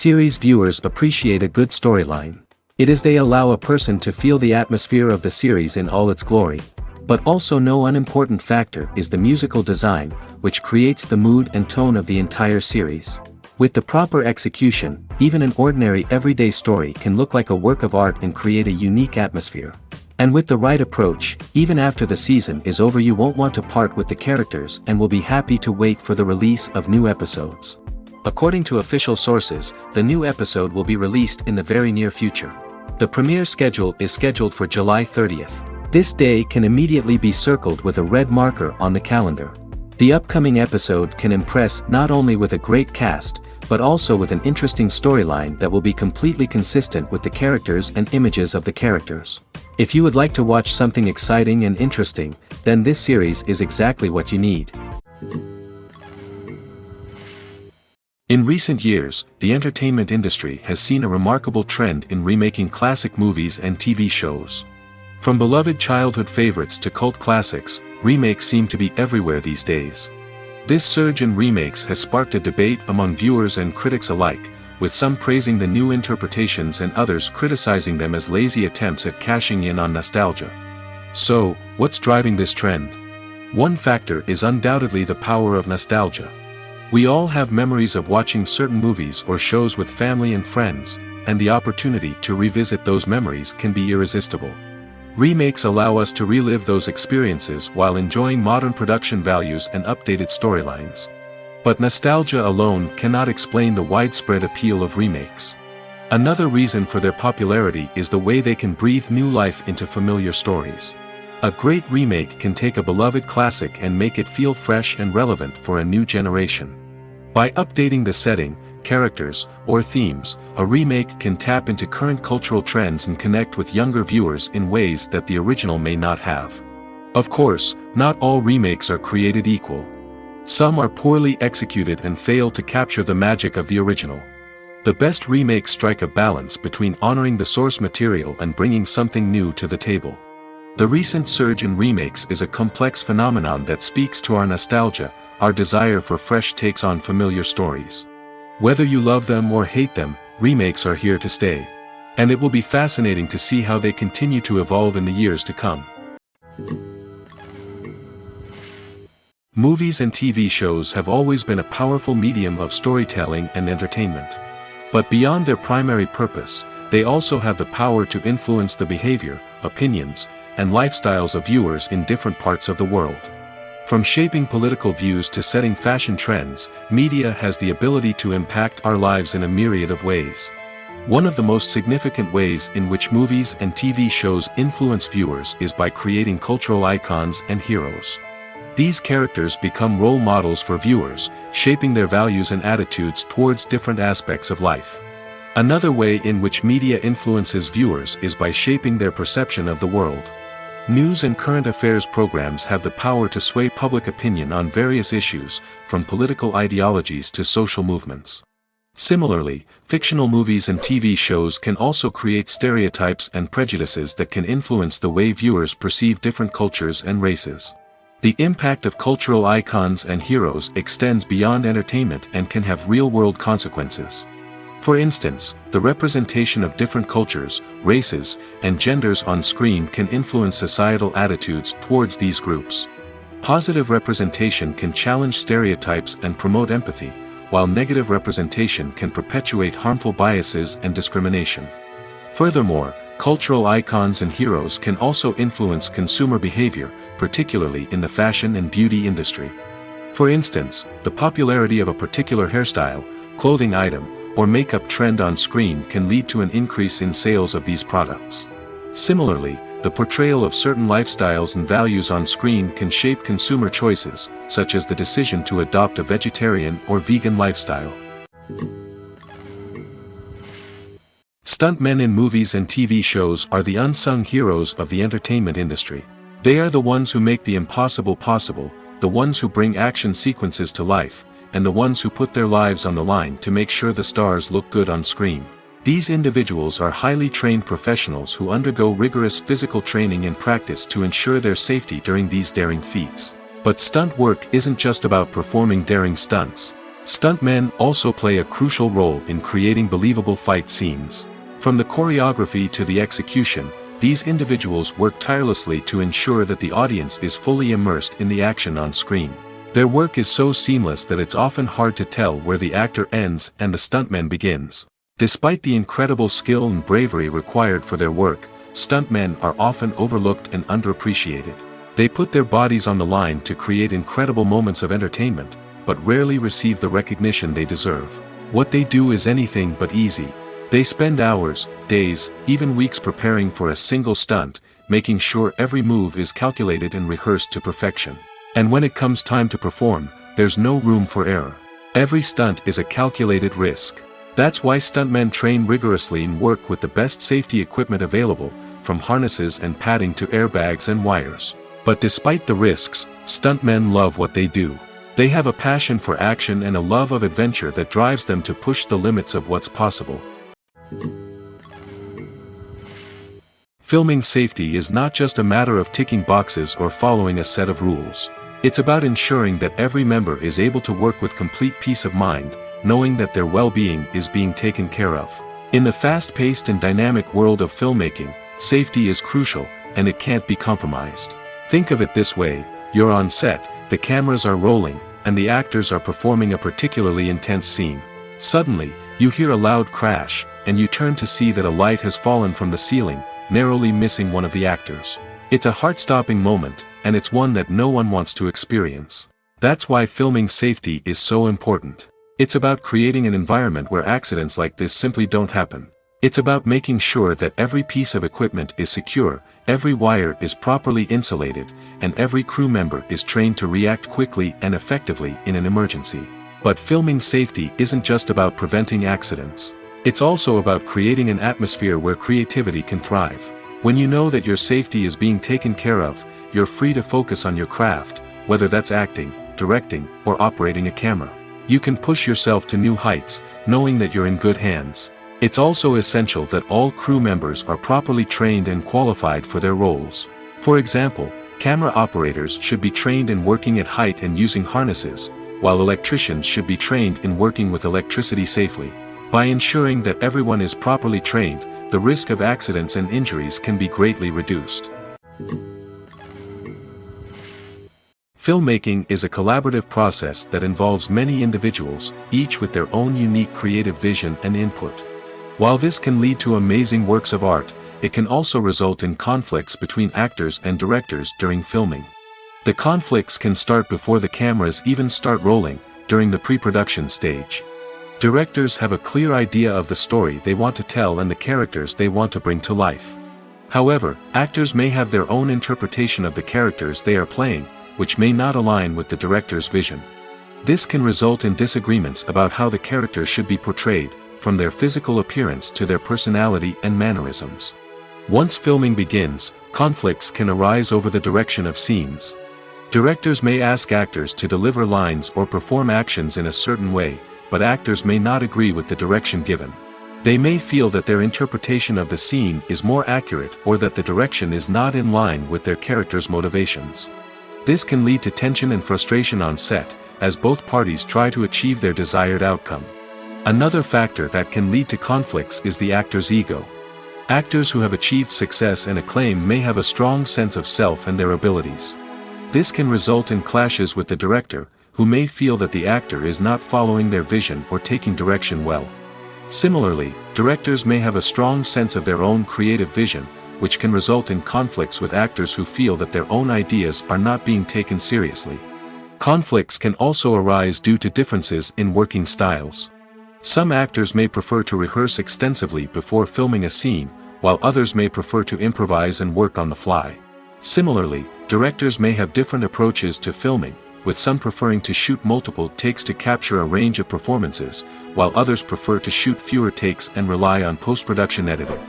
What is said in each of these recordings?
Series viewers appreciate a good storyline. It is they allow a person to feel the atmosphere of the series in all its glory. But also no unimportant factor is the musical design, which creates the mood and tone of the entire series. With the proper execution, even an ordinary everyday story can look like a work of art and create a unique atmosphere. And with the right approach, even after the season is over you won't want to part with the characters and will be happy to wait for the release of new episodes. According to official sources, the new episode will be released in the very near future. The premiere schedule is scheduled for July 30th. This day can immediately be circled with a red marker on the calendar. The upcoming episode can impress not only with a great cast, but also with an interesting storyline that will be completely consistent with the characters and images of the characters. If you would like to watch something exciting and interesting, then this series is exactly what you need. In recent years, the entertainment industry has seen a remarkable trend in remaking classic movies and TV shows. From beloved childhood favorites to cult classics, remakes seem to be everywhere these days. This surge in remakes has sparked a debate among viewers and critics alike, with some praising the new interpretations and others criticizing them as lazy attempts at cashing in on nostalgia. So, what's driving this trend? One factor is undoubtedly the power of nostalgia. We all have memories of watching certain movies or shows with family and friends, and the opportunity to revisit those memories can be irresistible. Remakes allow us to relive those experiences while enjoying modern production values and updated storylines. But nostalgia alone cannot explain the widespread appeal of remakes. Another reason for their popularity is the way they can breathe new life into familiar stories. A great remake can take a beloved classic and make it feel fresh and relevant for a new generation. By updating the setting, characters, or themes, a remake can tap into current cultural trends and connect with younger viewers in ways that the original may not have. Of course, not all remakes are created equal. Some are poorly executed and fail to capture the magic of the original. The best remakes strike a balance between honoring the source material and bringing something new to the table. The recent surge in remakes is a complex phenomenon that speaks to our nostalgia, our desire for fresh takes on familiar stories. Whether you love them or hate them, remakes are here to stay. And it will be fascinating to see how they continue to evolve in the years to come. Movies and TV shows have always been a powerful medium of storytelling and entertainment. But beyond their primary purpose, they also have the power to influence the behavior, opinions, and lifestyles of viewers in different parts of the world. From shaping political views to setting fashion trends, media has the ability to impact our lives in a myriad of ways. One of the most significant ways in which movies and TV shows influence viewers is by creating cultural icons and heroes. These characters become role models for viewers, shaping their values and attitudes towards different aspects of life. Another way in which media influences viewers is by shaping their perception of the world. News and current affairs programs have the power to sway public opinion on various issues, from political ideologies to social movements. Similarly, fictional movies and TV shows can also create stereotypes and prejudices that can influence the way viewers perceive different cultures and races. The impact of cultural icons and heroes extends beyond entertainment and can have real-world consequences. For instance, the representation of different cultures, races, and genders on screen can influence societal attitudes towards these groups. Positive representation can challenge stereotypes and promote empathy, while negative representation can perpetuate harmful biases and discrimination. Furthermore, cultural icons and heroes can also influence consumer behavior, particularly in the fashion and beauty industry. For instance, the popularity of a particular hairstyle, clothing item, or makeup trend on screen can lead to an increase in sales of these products. Similarly, the portrayal of certain lifestyles and values on screen can shape consumer choices, such as the decision to adopt a vegetarian or vegan lifestyle. Stuntmen in movies and TV shows are the unsung heroes of the entertainment industry. They are the ones who make the impossible possible, the ones who bring action sequences to life, and the ones who put their lives on the line to make sure the stars look good on screen. These individuals are highly trained professionals who undergo rigorous physical training and practice to ensure their safety during these daring feats. But stunt work isn't just about performing daring stunts. Stuntmen also play a crucial role in creating believable fight scenes. From the choreography to the execution, these individuals work tirelessly to ensure that the audience is fully immersed in the action on screen. Their work is so seamless that it's often hard to tell where the actor ends and the stuntman begins. Despite the incredible skill and bravery required for their work, stuntmen are often overlooked and underappreciated. They put their bodies on the line to create incredible moments of entertainment, but rarely receive the recognition they deserve. What they do is anything but easy. They spend hours, days, even weeks preparing for a single stunt, making sure every move is calculated and rehearsed to perfection. And when it comes time to perform, there's no room for error. Every stunt is a calculated risk. That's why stuntmen train rigorously and work with the best safety equipment available, from harnesses and padding to airbags and wires. But despite the risks, stuntmen love what they do. They have a passion for action and a love of adventure that drives them to push the limits of what's possible. Filming safety is not just a matter of ticking boxes or following a set of rules. It's about ensuring that every member is able to work with complete peace of mind, knowing that their well-being is being taken care of. In the fast-paced and dynamic world of filmmaking, safety is crucial, and it can't be compromised. Think of it this way: you're on set, the cameras are rolling, and the actors are performing a particularly intense scene. Suddenly, you hear a loud crash, and you turn to see that a light has fallen from the ceiling, narrowly missing one of the actors. It's a heart-stopping moment, and it's one that no one wants to experience. That's why filming safety is so important. It's about creating an environment where accidents like this simply don't happen. It's about making sure that every piece of equipment is secure, every wire is properly insulated, and every crew member is trained to react quickly and effectively in an emergency. But filming safety isn't just about preventing accidents. It's also about creating an atmosphere where creativity can thrive. When you know that your safety is being taken care of, you're free to focus on your craft, whether that's acting, directing, or operating a camera. You can push yourself to new heights, knowing that you're in good hands. It's also essential that all crew members are properly trained and qualified for their roles. For example, camera operators should be trained in working at height and using harnesses, while electricians should be trained in working with electricity safely. By ensuring that everyone is properly trained, the risk of accidents and injuries can be greatly reduced. Filmmaking is a collaborative process that involves many individuals, each with their own unique creative vision and input. While this can lead to amazing works of art, it can also result in conflicts between actors and directors during filming. The conflicts can start before the cameras even start rolling, during the pre-production stage. Directors have a clear idea of the story they want to tell and the characters they want to bring to life. However, actors may have their own interpretation of the characters they are playing, which may not align with the director's vision. This can result in disagreements about how the character should be portrayed, from their physical appearance to their personality and mannerisms. Once filming begins, conflicts can arise over the direction of scenes. Directors may ask actors to deliver lines or perform actions in a certain way, but actors may not agree with the direction given. They may feel that their interpretation of the scene is more accurate or that the direction is not in line with their character's motivations. This can lead to tension and frustration on set, as both parties try to achieve their desired outcome. Another factor that can lead to conflicts is the actor's ego. Actors who have achieved success and acclaim may have a strong sense of self and their abilities. This can result in clashes with the director, who may feel that the actor is not following their vision or taking direction well. Similarly, directors may have a strong sense of their own creative vision, which can result in conflicts with actors who feel that their own ideas are not being taken seriously. Conflicts can also arise due to differences in working styles. Some actors may prefer to rehearse extensively before filming a scene, while others may prefer to improvise and work on the fly. Similarly, directors may have different approaches to filming, with some preferring to shoot multiple takes to capture a range of performances, while others prefer to shoot fewer takes and rely on post-production editing.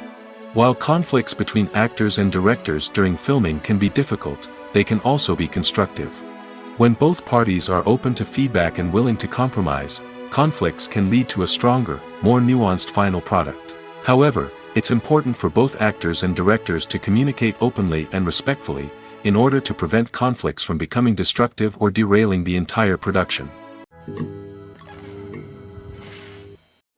While conflicts between actors and directors during filming can be difficult, they can also be constructive. When both parties are open to feedback and willing to compromise, conflicts can lead to a stronger, more nuanced final product. However, it's important for both actors and directors to communicate openly and respectfully, in order to prevent conflicts from becoming destructive or derailing the entire production.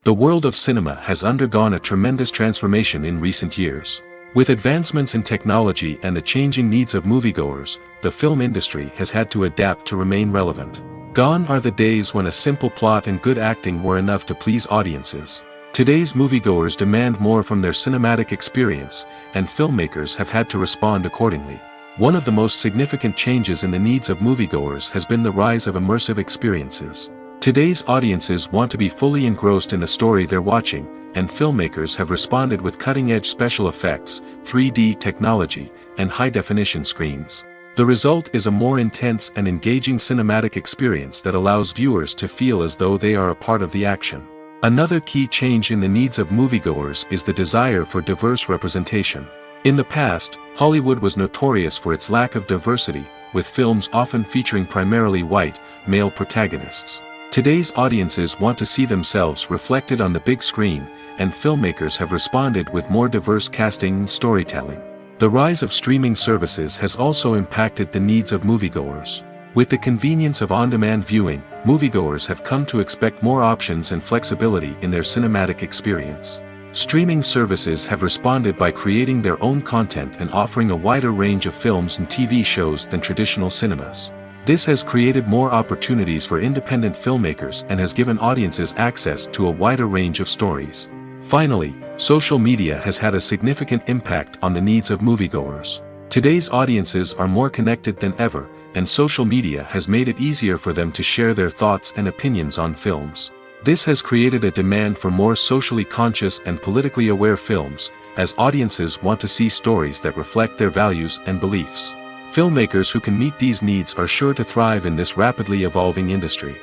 The world of cinema has undergone a tremendous transformation in recent years. With advancements in technology and the changing needs of moviegoers, the film industry has had to adapt to remain relevant. Gone are the days when a simple plot and good acting were enough to please audiences. Today's moviegoers demand more from their cinematic experience, and filmmakers have had to respond accordingly. One of the most significant changes in the needs of moviegoers has been the rise of immersive experiences. Today's audiences want to be fully engrossed in the story they're watching, and filmmakers have responded with cutting-edge special effects, 3D technology, and high-definition screens. The result is a more intense and engaging cinematic experience that allows viewers to feel as though they are a part of the action. Another key change in the needs of moviegoers is the desire for diverse representation. In the past, Hollywood was notorious for its lack of diversity, with films often featuring primarily white, male protagonists. Today's audiences want to see themselves reflected on the big screen, and filmmakers have responded with more diverse casting and storytelling. The rise of streaming services has also impacted the needs of moviegoers. With the convenience of on-demand viewing, moviegoers have come to expect more options and flexibility in their cinematic experience. Streaming services have responded by creating their own content and offering a wider range of films and TV shows than traditional cinemas. This has created more opportunities for independent filmmakers and has given audiences access to a wider range of stories. Finally, social media has had a significant impact on the needs of moviegoers. Today's audiences are more connected than ever, and social media has made it easier for them to share their thoughts and opinions on films. This has created a demand for more socially conscious and politically aware films, as audiences want to see stories that reflect their values and beliefs. Filmmakers who can meet these needs are sure to thrive in this rapidly evolving industry.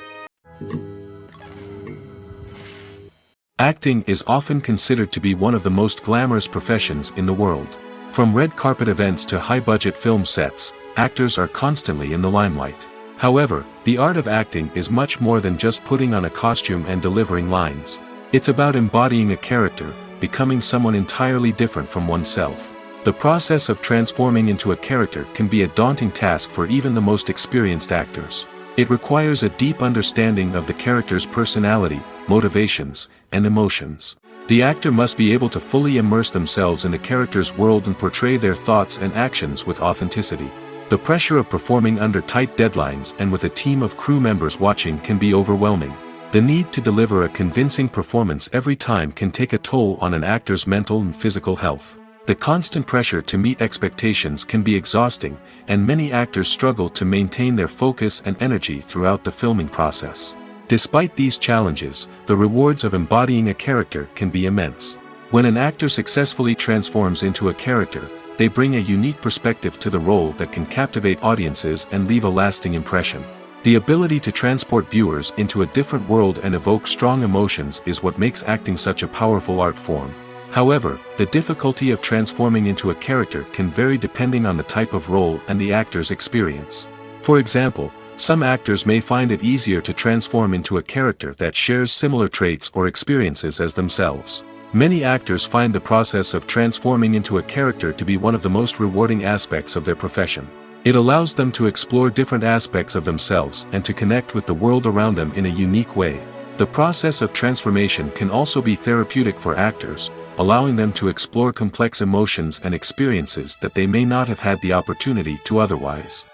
Acting is often considered to be one of the most glamorous professions in the world. From red carpet events to high-budget film sets, actors are constantly in the limelight. However, the art of acting is much more than just putting on a costume and delivering lines. It's about embodying a character, becoming someone entirely different from oneself. The process of transforming into a character can be a daunting task for even the most experienced actors. It requires a deep understanding of the character's personality, motivations, and emotions. The actor must be able to fully immerse themselves in the character's world and portray their thoughts and actions with authenticity. The pressure of performing under tight deadlines and with a team of crew members watching can be overwhelming. The need to deliver a convincing performance every time can take a toll on an actor's mental and physical health. The constant pressure to meet expectations can be exhausting, and many actors struggle to maintain their focus and energy throughout the filming process. Despite these challenges, the rewards of embodying a character can be immense. When an actor successfully transforms into a character, they bring a unique perspective to the role that can captivate audiences and leave a lasting impression. The ability to transport viewers into a different world and evoke strong emotions is what makes acting such a powerful art form. However, the difficulty of transforming into a character can vary depending on the type of role and the actor's experience. For example, some actors may find it easier to transform into a character that shares similar traits or experiences as themselves. Many actors find the process of transforming into a character to be one of the most rewarding aspects of their profession. It allows them to explore different aspects of themselves and to connect with the world around them in a unique way. The process of transformation can also be therapeutic for actors, allowing them to explore complex emotions and experiences that they may not have had the opportunity to otherwise.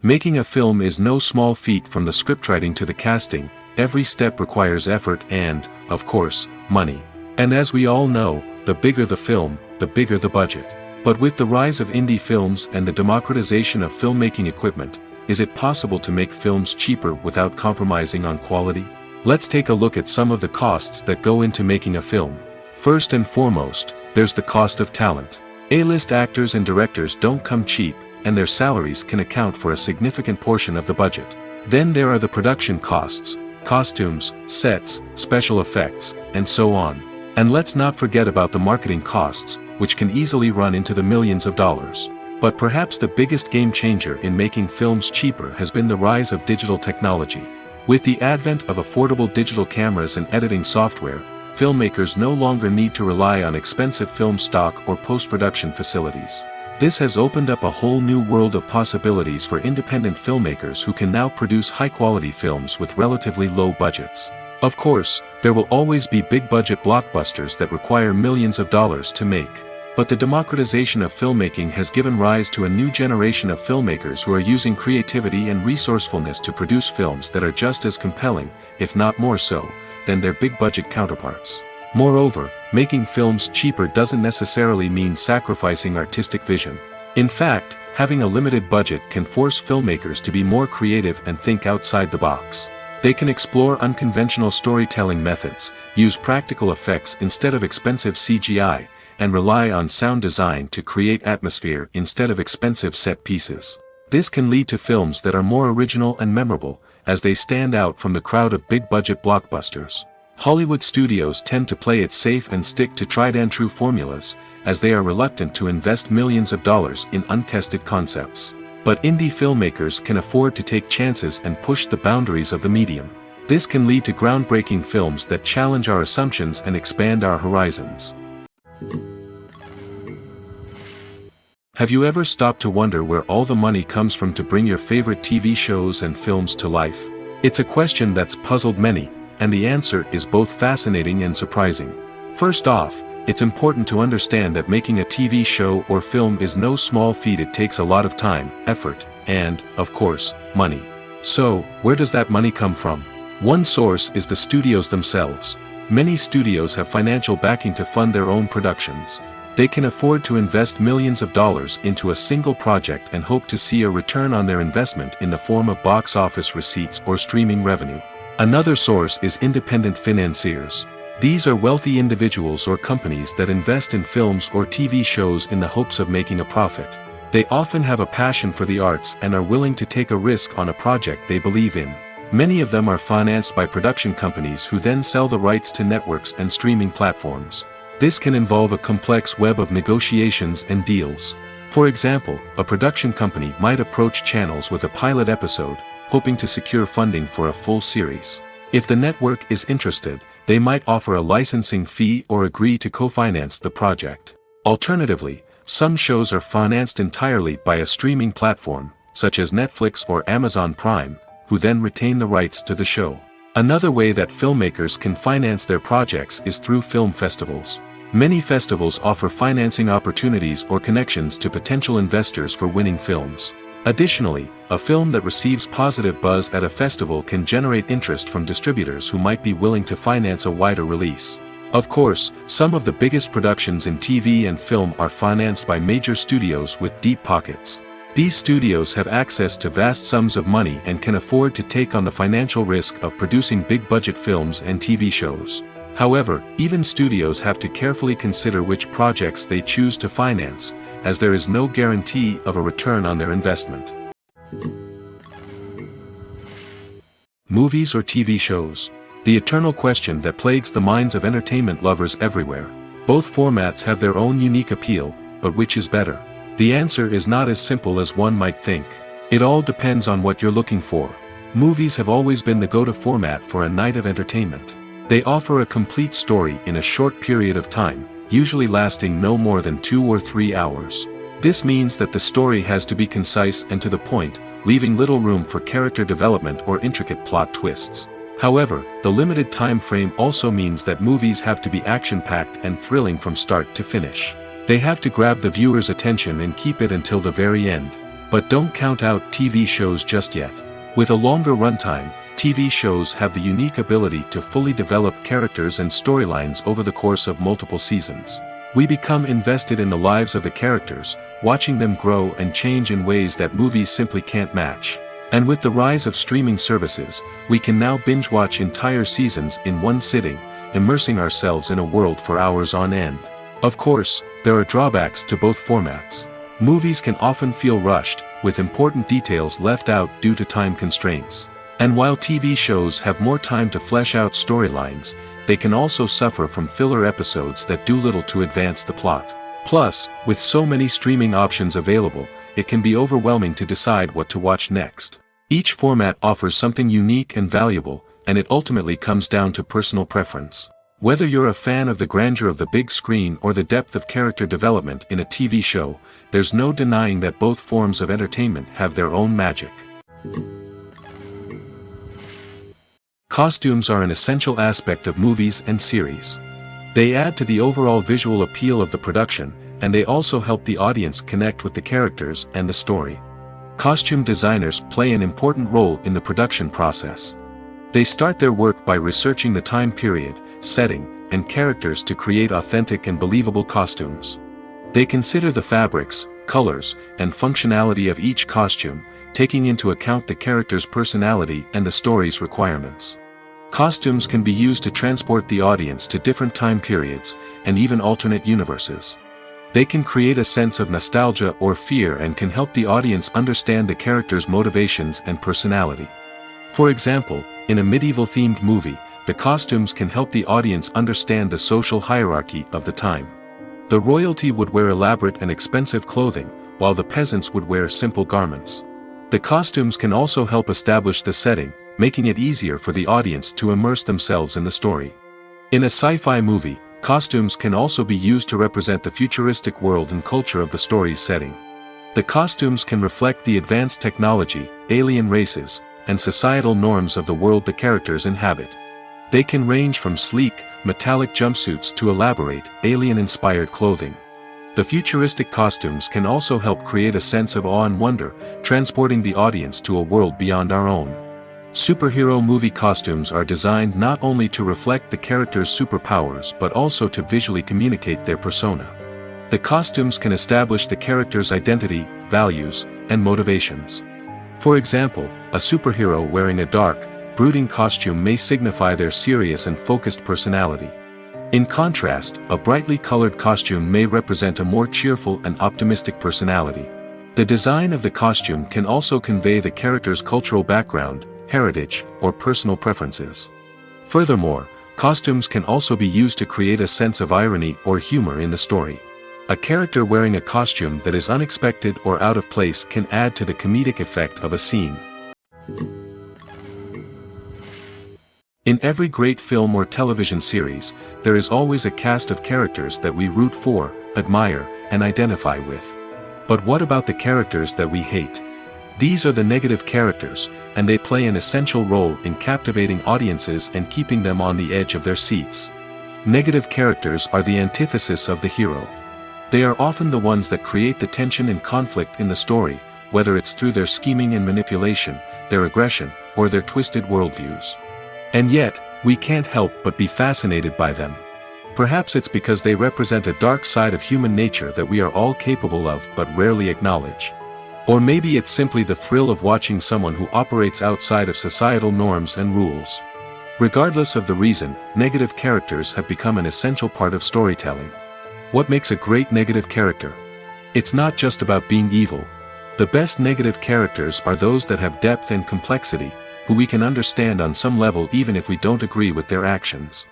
Making a film is no small feat. From the scriptwriting to the casting, every step requires effort and, of course, money. And as we all know, the bigger the film, the bigger the budget. But with the rise of indie films and the democratization of filmmaking equipment, is it possible to make films cheaper without compromising on quality? Let's take a look at some of the costs that go into making a film. First and foremost, there's the cost of talent. A-list actors and directors don't come cheap, and their salaries can account for a significant portion of the budget. Then there are the production costs, costumes, sets, special effects, and so on. And let's not forget about the marketing costs, which can easily run into the millions of dollars. But perhaps the biggest game changer in making films cheaper has been the rise of digital technology. With the advent of affordable digital cameras and editing software, filmmakers no longer need to rely on expensive film stock or post-production facilities. This has opened up a whole new world of possibilities for independent filmmakers who can now produce high-quality films with relatively low budgets. Of course, there will always be big-budget blockbusters that require millions of dollars to make. But the democratization of filmmaking has given rise to a new generation of filmmakers who are using creativity and resourcefulness to produce films that are just as compelling, if not more so, than their big-budget counterparts. Moreover, making films cheaper doesn't necessarily mean sacrificing artistic vision. In fact, having a limited budget can force filmmakers to be more creative and think outside the box. They can explore unconventional storytelling methods, use practical effects instead of expensive CGI, and rely on sound design to create atmosphere instead of expensive set pieces. This can lead to films that are more original and memorable, as they stand out from the crowd of big-budget blockbusters. Hollywood studios tend to play it safe and stick to tried-and-true formulas, as they are reluctant to invest millions of dollars in untested concepts. But indie filmmakers can afford to take chances and push the boundaries of the medium. This can lead to groundbreaking films that challenge our assumptions and expand our horizons. Have you ever stopped to wonder where all the money comes from to bring your favorite TV shows and films to life? It's a question that's puzzled many, and the answer is both fascinating and surprising. First off, it's important to understand that making a TV show or film is no small feat. It takes a lot of time, effort, and, of course, money. So, where does that money come from? One source is the studios themselves. Many studios have financial backing to fund their own productions. They can afford to invest millions of dollars into a single project and hope to see a return on their investment in the form of box office receipts or streaming revenue. Another source is independent financiers. These are wealthy individuals or companies that invest in films or TV shows in the hopes of making a profit. They often have a passion for the arts and are willing to take a risk on a project they believe in. Many of them are financed by production companies who then sell the rights to networks and streaming platforms. This can involve a complex web of negotiations and deals. For example, a production company might approach channels with a pilot episode, hoping to secure funding for a full series. If the network is interested, they might offer a licensing fee or agree to co-finance the project. Alternatively, some shows are financed entirely by a streaming platform, such as Netflix or Amazon Prime, who then retain the rights to the show. Another way that filmmakers can finance their projects is through film festivals. Many festivals offer financing opportunities or connections to potential investors for winning films. Additionally, a film that receives positive buzz at a festival can generate interest from distributors who might be willing to finance a wider release. Of course, some of the biggest productions in TV and film are financed by major studios with deep pockets. These studios have access to vast sums of money and can afford to take on the financial risk of producing big-budget films and TV shows. However, even studios have to carefully consider which projects they choose to finance, as there is no guarantee of a return on their investment. Movies or TV shows? The eternal question that plagues the minds of entertainment lovers everywhere. Both formats have their own unique appeal, but which is better? The answer is not as simple as one might think. It all depends on what you're looking for. Movies have always been the go-to format for a night of entertainment. They offer a complete story in a short period of time, usually lasting no more than 2 or 3 hours. This means that the story has to be concise and to the point, leaving little room for character development or intricate plot twists. However, the limited time frame also means that movies have to be action-packed and thrilling from start to finish. They have to grab the viewer's attention and keep it until the very end. But don't count out TV shows just yet. With a longer runtime, TV shows have the unique ability to fully develop characters and storylines over the course of multiple seasons. We become invested in the lives of the characters, watching them grow and change in ways that movies simply can't match. And with the rise of streaming services, we can now binge-watch entire seasons in one sitting, immersing ourselves in a world for hours on end. Of course, there are drawbacks to both formats. Movies can often feel rushed, with important details left out due to time constraints. And while TV shows have more time to flesh out storylines, they can also suffer from filler episodes that do little to advance the plot. Plus, with so many streaming options available, it can be overwhelming to decide what to watch next. Each format offers something unique and valuable, and it ultimately comes down to personal preference. Whether you're a fan of the grandeur of the big screen or the depth of character development in a TV show, there's no denying that both forms of entertainment have their own magic. Costumes are an essential aspect of movies and series. They add to the overall visual appeal of the production, and they also help the audience connect with the characters and the story. Costume designers play an important role in the production process. They start their work by researching the time period, setting, and characters to create authentic and believable costumes. They consider the fabrics, colors, and functionality of each costume, taking into account the character's personality and the story's requirements. Costumes can be used to transport the audience to different time periods, and even alternate universes. They can create a sense of nostalgia or fear and can help the audience understand the character's motivations and personality. For example, in a medieval-themed movie, the costumes can help the audience understand the social hierarchy of the time. The royalty would wear elaborate and expensive clothing, while the peasants would wear simple garments. The costumes can also help establish the setting, making it easier for the audience to immerse themselves in the story. In a sci-fi movie, costumes can also be used to represent the futuristic world and culture of the story's setting. The costumes can reflect the advanced technology, alien races, and societal norms of the world the characters inhabit. They can range from sleek, metallic jumpsuits to elaborate, alien-inspired clothing. The futuristic costumes can also help create a sense of awe and wonder, transporting the audience to a world beyond our own. Superhero movie costumes are designed not only to reflect the character's superpowers but also to visually communicate their persona. The costumes can establish the character's identity, values, and motivations. For example, a superhero wearing a dark, brooding costume may signify their serious and focused personality. In contrast, a brightly colored costume may represent a more cheerful and optimistic personality. The design of the costume can also convey the character's cultural background, heritage, or personal preferences. Furthermore, costumes can also be used to create a sense of irony or humor in the story. A character wearing a costume that is unexpected or out of place can add to the comedic effect of a scene. In every great film or television series, there is always a cast of characters that we root for, admire, and identify with. But what about the characters that we hate? These are the negative characters, and they play an essential role in captivating audiences and keeping them on the edge of their seats. Negative characters are the antithesis of the hero. They are often the ones that create the tension and conflict in the story, whether it's through their scheming and manipulation, their aggression, or their twisted worldviews. And yet, we can't help but be fascinated by them. Perhaps it's because they represent a dark side of human nature that we are all capable of but rarely acknowledge. Or maybe it's simply the thrill of watching someone who operates outside of societal norms and rules. Regardless of the reason, negative characters have become an essential part of storytelling. What makes a great negative character? It's not just about being evil. The best negative characters are those that have depth and complexity, who we can understand on some level even if we don't agree with their actions.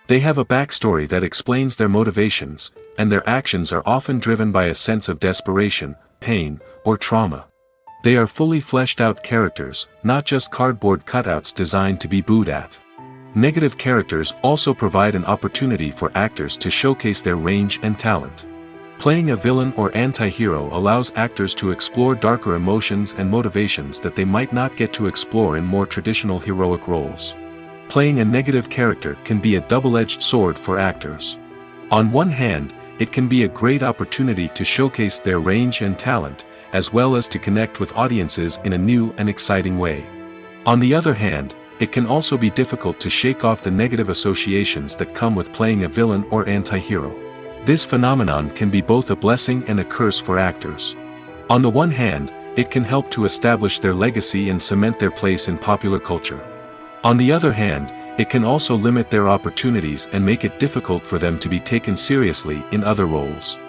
They have a backstory that explains their motivations, and their actions are often driven by a sense of desperation, pain, or trauma. They are fully fleshed out characters, not just cardboard cutouts designed to be booed at. Negative characters also provide an opportunity for actors to showcase their range and talent. Playing a villain or anti-hero allows actors to explore darker emotions and motivations that they might not get to explore in more traditional heroic roles. Playing a negative character can be a double-edged sword for actors. On one hand, it can be a great opportunity to showcase their range and talent, as well as to connect with audiences in a new and exciting way. On the other hand, it can also be difficult to shake off the negative associations that come with playing a villain or anti-hero. This phenomenon can be both a blessing and a curse for actors. On the one hand, it can help to establish their legacy and cement their place in popular culture. On the other hand, it can also limit their opportunities and make it difficult for them to be taken seriously in other roles.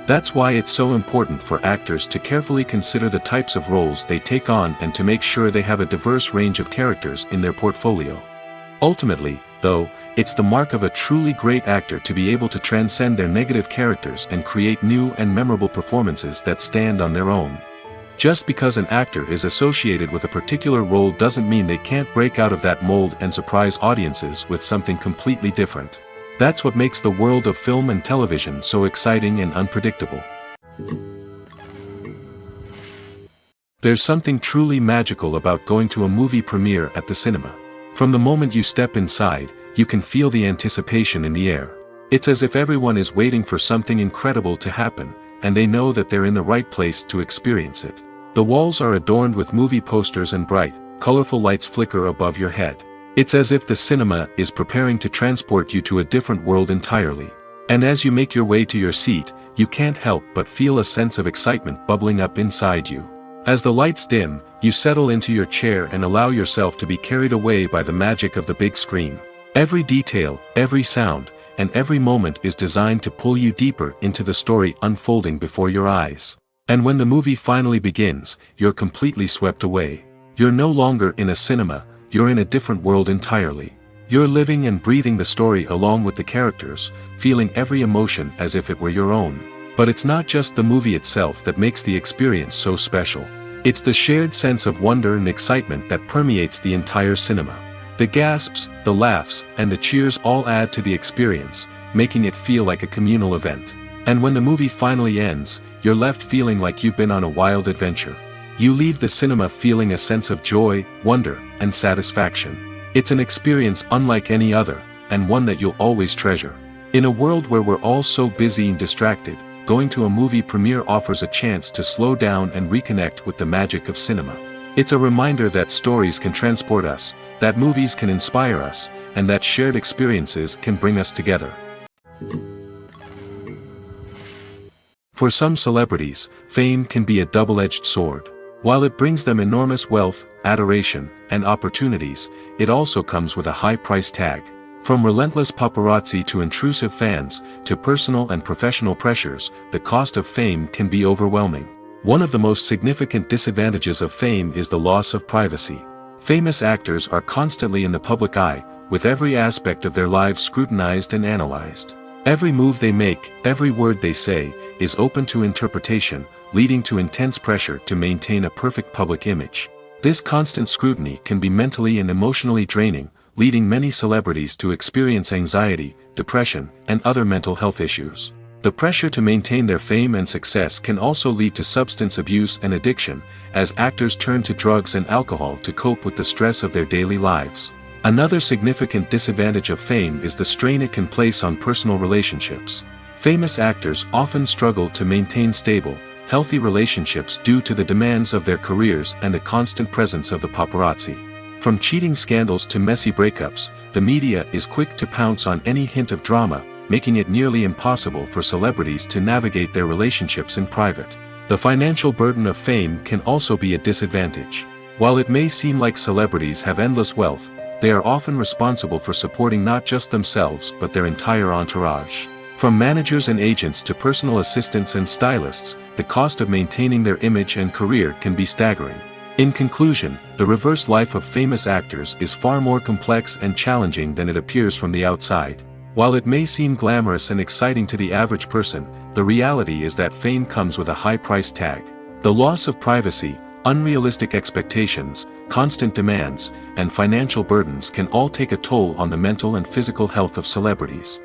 That's why it's so important for actors to carefully consider the types of roles they take on and to make sure they have a diverse range of characters in their portfolio. Ultimately, though, it's the mark of a truly great actor to be able to transcend their negative characters and create new and memorable performances that stand on their own. Just because an actor is associated with a particular role doesn't mean they can't break out of that mold and surprise audiences with something completely different. That's what makes the world of film and television so exciting and unpredictable. There's something truly magical about going to a movie premiere at the cinema. From the moment you step inside, you can feel the anticipation in the air. It's as if everyone is waiting for something incredible to happen, and they know that they're in the right place to experience it. The walls are adorned with movie posters and bright, colorful lights flicker above your head. It's as if the cinema is preparing to transport you to a different world entirely. And as you make your way to your seat, you can't help but feel a sense of excitement bubbling up inside you. As the lights dim, you settle into your chair and allow yourself to be carried away by the magic of the big screen. Every detail, every sound, and every moment is designed to pull you deeper into the story unfolding before your eyes. And when the movie finally begins, you're completely swept away. You're no longer in a cinema, you're in a different world entirely. You're living and breathing the story along with the characters, feeling every emotion as if it were your own. But it's not just the movie itself that makes the experience so special. It's the shared sense of wonder and excitement that permeates the entire cinema. The gasps, the laughs, and the cheers all add to the experience, making it feel like a communal event. And when the movie finally ends, you're left feeling like you've been on a wild adventure. You leave the cinema feeling a sense of joy, wonder, and satisfaction. It's an experience unlike any other, and one that you'll always treasure. In a world where we're all so busy and distracted, going to a movie premiere offers a chance to slow down and reconnect with the magic of cinema. It's a reminder that stories can transport us, that movies can inspire us, and that shared experiences can bring us together. For some celebrities, fame can be a double-edged sword. While it brings them enormous wealth, adoration, and opportunities, it also comes with a high price tag. From relentless paparazzi to intrusive fans, to personal and professional pressures, the cost of fame can be overwhelming. One of the most significant disadvantages of fame is the loss of privacy. Famous actors are constantly in the public eye, with every aspect of their lives scrutinized and analyzed. Every move they make, every word they say, is open to interpretation, leading to intense pressure to maintain a perfect public image. This constant scrutiny can be mentally and emotionally draining, leading many celebrities to experience anxiety, depression, and other mental health issues. The pressure to maintain their fame and success can also lead to substance abuse and addiction, as actors turn to drugs and alcohol to cope with the stress of their daily lives. Another significant disadvantage of fame is the strain it can place on personal relationships. Famous actors often struggle to maintain stable, healthy relationships due to the demands of their careers and the constant presence of the paparazzi. From cheating scandals to messy breakups, the media is quick to pounce on any hint of drama, making it nearly impossible for celebrities to navigate their relationships in private. The financial burden of fame can also be a disadvantage. While it may seem like celebrities have endless wealth, they are often responsible for supporting not just themselves but their entire entourage. From managers and agents to personal assistants and stylists, the cost of maintaining their image and career can be staggering. In conclusion, the reverse life of famous actors is far more complex and challenging than it appears from the outside. While it may seem glamorous and exciting to the average person, the reality is that fame comes with a high price tag. The loss of privacy, unrealistic expectations, constant demands, and financial burdens can all take a toll on the mental and physical health of celebrities.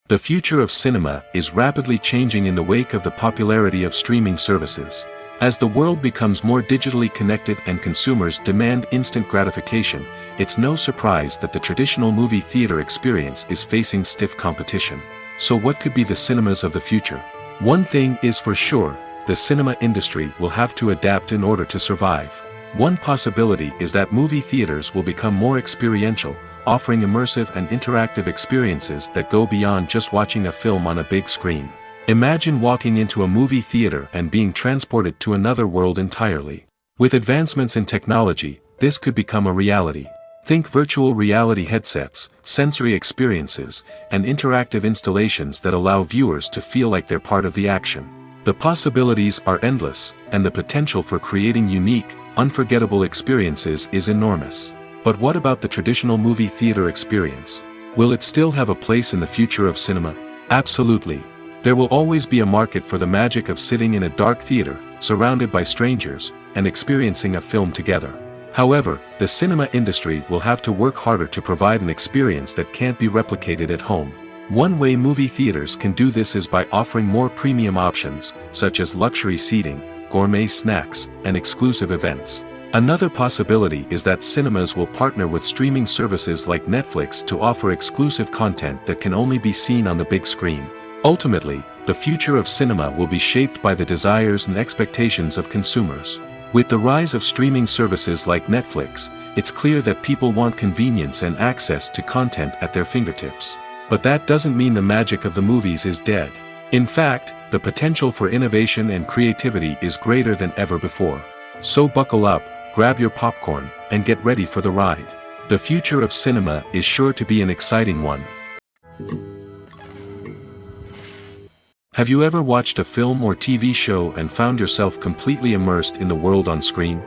The future of cinema is rapidly changing in the wake of the popularity of streaming services. As the world becomes more digitally connected and consumers demand instant gratification, it's no surprise that the traditional movie theater experience is facing stiff competition. So what could be the cinemas of the future? One thing is for sure, the cinema industry will have to adapt in order to survive. One possibility is that movie theaters will become more experiential, offering immersive and interactive experiences that go beyond just watching a film on a big screen. Imagine walking into a movie theater and being transported to another world entirely. With advancements in technology, this could become a reality. Think virtual reality headsets, sensory experiences, and interactive installations that allow viewers to feel like they're part of the action. The possibilities are endless, and the potential for creating unique, unforgettable experiences is enormous. But what about the traditional movie theater experience? Will it still have a place in the future of cinema? Absolutely. There will always be a market for the magic of sitting in a dark theater, surrounded by strangers, and experiencing a film together. However, the cinema industry will have to work harder to provide an experience that can't be replicated at home. One way movie theaters can do this is by offering more premium options, such as luxury seating, gourmet snacks, and exclusive events. Another possibility is that cinemas will partner with streaming services like Netflix to offer exclusive content that can only be seen on the big screen. Ultimately, the future of cinema will be shaped by the desires and expectations of consumers. With the rise of streaming services like Netflix, it's clear that people want convenience and access to content at their fingertips. But that doesn't mean the magic of the movies is dead. In fact, the potential for innovation and creativity is greater than ever before. So buckle up, grab your popcorn, and get ready for the ride. The future of cinema is sure to be an exciting one. Have you ever watched a film or TV show and found yourself completely immersed in the world on screen?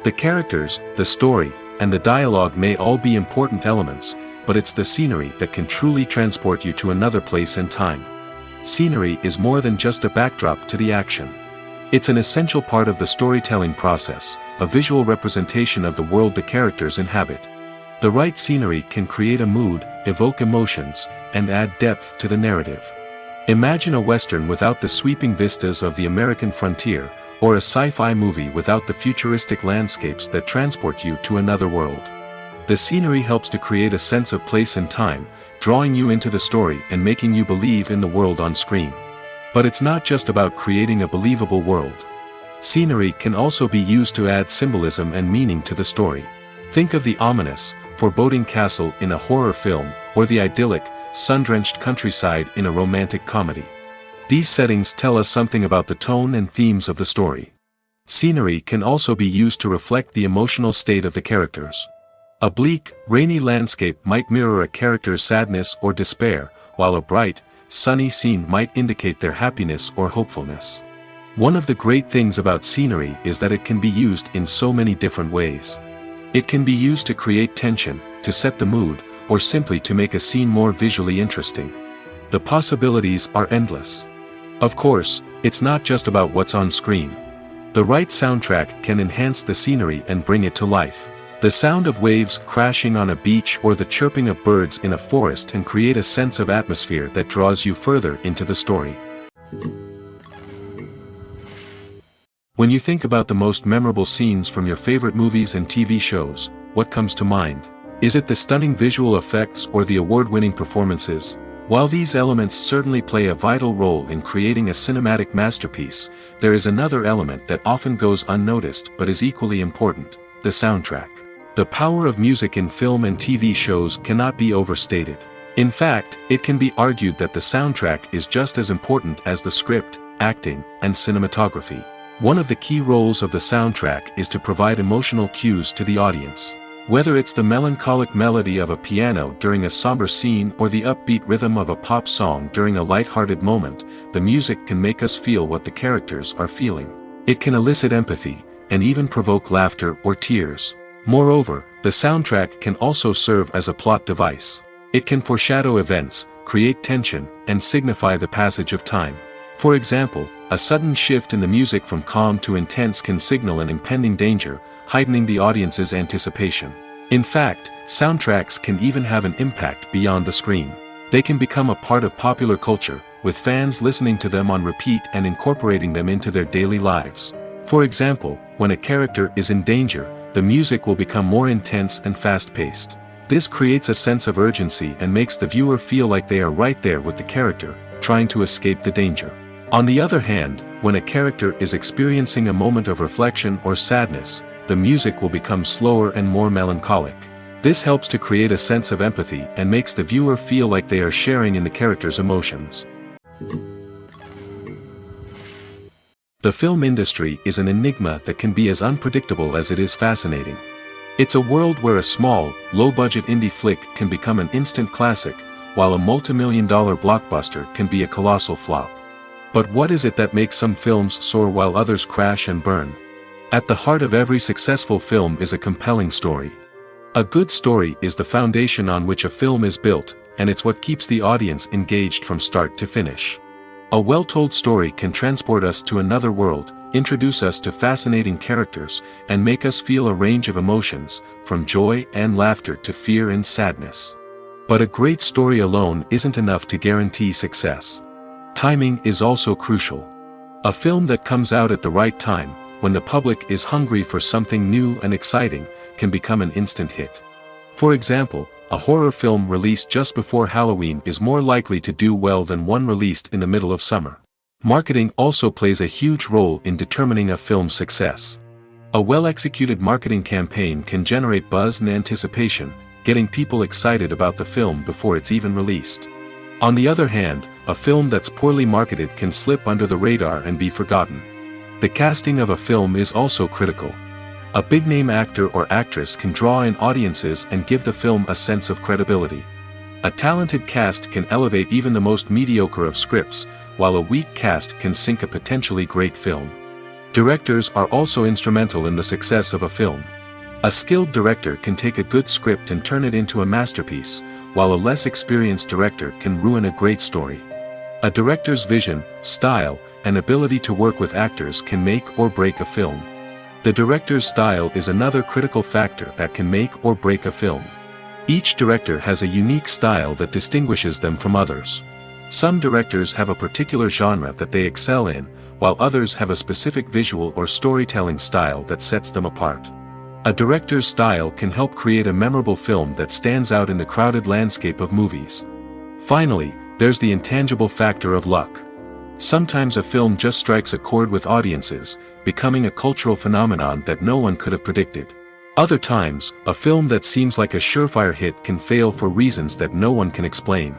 The characters, the story, and the dialogue may all be important elements, but it's the scenery that can truly transport you to another place and time. Scenery is more than just a backdrop to the action. It's an essential part of the storytelling process, a visual representation of the world the characters inhabit. The right scenery can create a mood, evoke emotions, and add depth to the narrative. Imagine a Western without the sweeping vistas of the American frontier, or a sci-fi movie without the futuristic landscapes that transport you to another world. The scenery helps to create a sense of place and time, drawing you into the story and making you believe in the world on screen. But it's not just about creating a believable world. Scenery can also be used to add symbolism and meaning to the story. Think of the ominous, foreboding castle in a horror film, or the idyllic, sun-drenched countryside in a romantic comedy. These settings tell us something about the tone and themes of the story. Scenery can also be used to reflect the emotional state of the characters. A bleak, rainy landscape might mirror a character's sadness or despair, while a bright, sunny scene might indicate their happiness or hopefulness. One of the great things about scenery is that it can be used in so many different ways. It can be used to create tension, to set the mood, or simply to make a scene more visually interesting. The possibilities are endless. Of course, it's not just about what's on screen. The right soundtrack can enhance the scenery and bring it to life. The sound of waves crashing on a beach or the chirping of birds in a forest can create a sense of atmosphere that draws you further into the story. When you think about the most memorable scenes from your favorite movies and TV shows, what comes to mind? Is it the stunning visual effects or the award-winning performances? While these elements certainly play a vital role in creating a cinematic masterpiece, there is another element that often goes unnoticed but is equally important: the soundtrack. The power of music in film and TV shows cannot be overstated. In fact, it can be argued that the soundtrack is just as important as the script, acting, and cinematography. One of the key roles of the soundtrack is to provide emotional cues to the audience. Whether it's the melancholic melody of a piano during a somber scene or the upbeat rhythm of a pop song during a light-hearted moment, the music can make us feel what the characters are feeling. It can elicit empathy, and even provoke laughter or tears. Moreover, the soundtrack can also serve as a plot device. It can foreshadow events, create tension, and signify the passage of time. For example, a sudden shift in the music from calm to intense can signal an impending danger, heightening the audience's anticipation. In fact, soundtracks can even have an impact beyond the screen. They can become a part of popular culture, with fans listening to them on repeat and incorporating them into their daily lives. For example, when a character is in danger, the music will become more intense and fast-paced. This creates a sense of urgency and makes the viewer feel like they are right there with the character, trying to escape the danger. On the other hand, when a character is experiencing a moment of reflection or sadness, the music will become slower and more melancholic. This helps to create a sense of empathy and makes the viewer feel like they are sharing in the character's emotions. The film industry is an enigma that can be as unpredictable as it is fascinating. It's a world where a small, low-budget indie flick can become an instant classic, while a multi-million-dollar blockbuster can be a colossal flop. But what is it that makes some films soar while others crash and burn? At the heart of every successful film is a compelling story. A good story is the foundation on which a film is built, and it's what keeps the audience engaged from start to finish. A well-told story can transport us to another world, introduce us to fascinating characters, and make us feel a range of emotions, from joy and laughter to fear and sadness. But a great story alone isn't enough to guarantee success. Timing is also crucial. A film that comes out at the right time, when the public is hungry for something new and exciting, can become an instant hit. For example, a horror film released just before Halloween is more likely to do well than one released in the middle of summer. Marketing also plays a huge role in determining a film's success. A well-executed marketing campaign can generate buzz and anticipation, getting people excited about the film before it's even released. On the other hand, a film that's poorly marketed can slip under the radar and be forgotten. The casting of a film is also critical. A big-name actor or actress can draw in audiences and give the film a sense of credibility. A talented cast can elevate even the most mediocre of scripts, while a weak cast can sink a potentially great film. Directors are also instrumental in the success of a film. A skilled director can take a good script and turn it into a masterpiece, while a less experienced director can ruin a great story. A director's vision, style, and ability to work with actors can make or break a film. The director's style is another critical factor that can make or break a film. Each director has a unique style that distinguishes them from others. Some directors have a particular genre that they excel in, while others have a specific visual or storytelling style that sets them apart. A director's style can help create a memorable film that stands out in the crowded landscape of movies. Finally, there's the intangible factor of luck. Sometimes a film just strikes a chord with audiences, becoming a cultural phenomenon that no one could have predicted. Other times, a film that seems like a surefire hit can fail for reasons that no one can explain.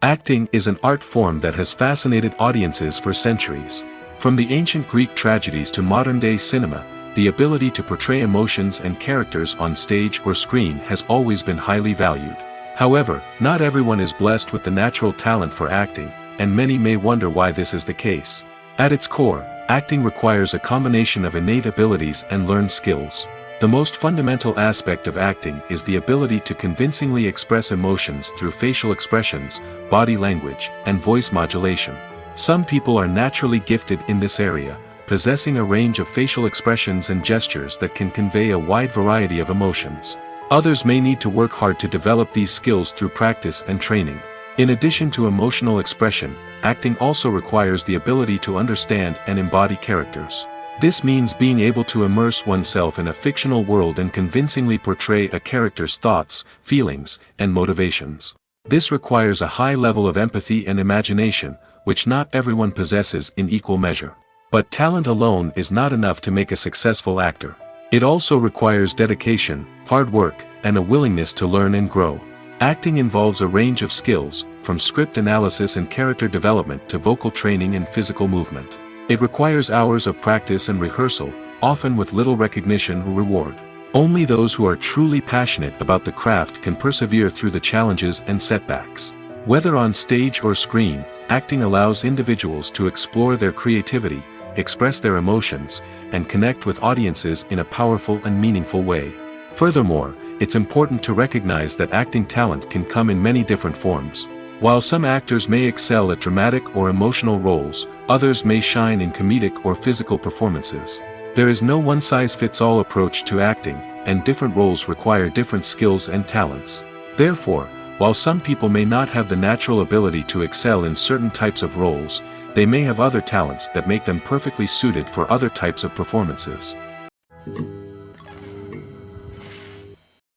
Acting is an art form that has fascinated audiences for centuries. From the ancient Greek tragedies to modern-day cinema, the ability to portray emotions and characters on stage or screen has always been highly valued. However, not everyone is blessed with the natural talent for acting, and many may wonder why this is the case. At its core, acting requires a combination of innate abilities and learned skills. The most fundamental aspect of acting is the ability to convincingly express emotions through facial expressions, body language, and voice modulation. Some people are naturally gifted in this area, possessing a range of facial expressions and gestures that can convey a wide variety of emotions. Others may need to work hard to develop these skills through practice and training. In addition to emotional expression, acting also requires the ability to understand and embody characters. This means being able to immerse oneself in a fictional world and convincingly portray a character's thoughts, feelings, and motivations. This requires a high level of empathy and imagination, which not everyone possesses in equal measure. But talent alone is not enough to make a successful actor. It also requires dedication, hard work, and a willingness to learn and grow. Acting involves a range of skills, from script analysis and character development to vocal training and physical movement. It requires hours of practice and rehearsal, often with little recognition or reward. Only those who are truly passionate about the craft can persevere through the challenges and setbacks. Whether on stage or screen, acting allows individuals to explore their creativity, express their emotions, and connect with audiences in a powerful and meaningful way. Furthermore, it's important to recognize that acting talent can come in many different forms. While some actors may excel at dramatic or emotional roles, others may shine in comedic or physical performances. There is no one-size-fits-all approach to acting, and different roles require different skills and talents. Therefore, while some people may not have the natural ability to excel in certain types of roles, they may have other talents that make them perfectly suited for other types of performances.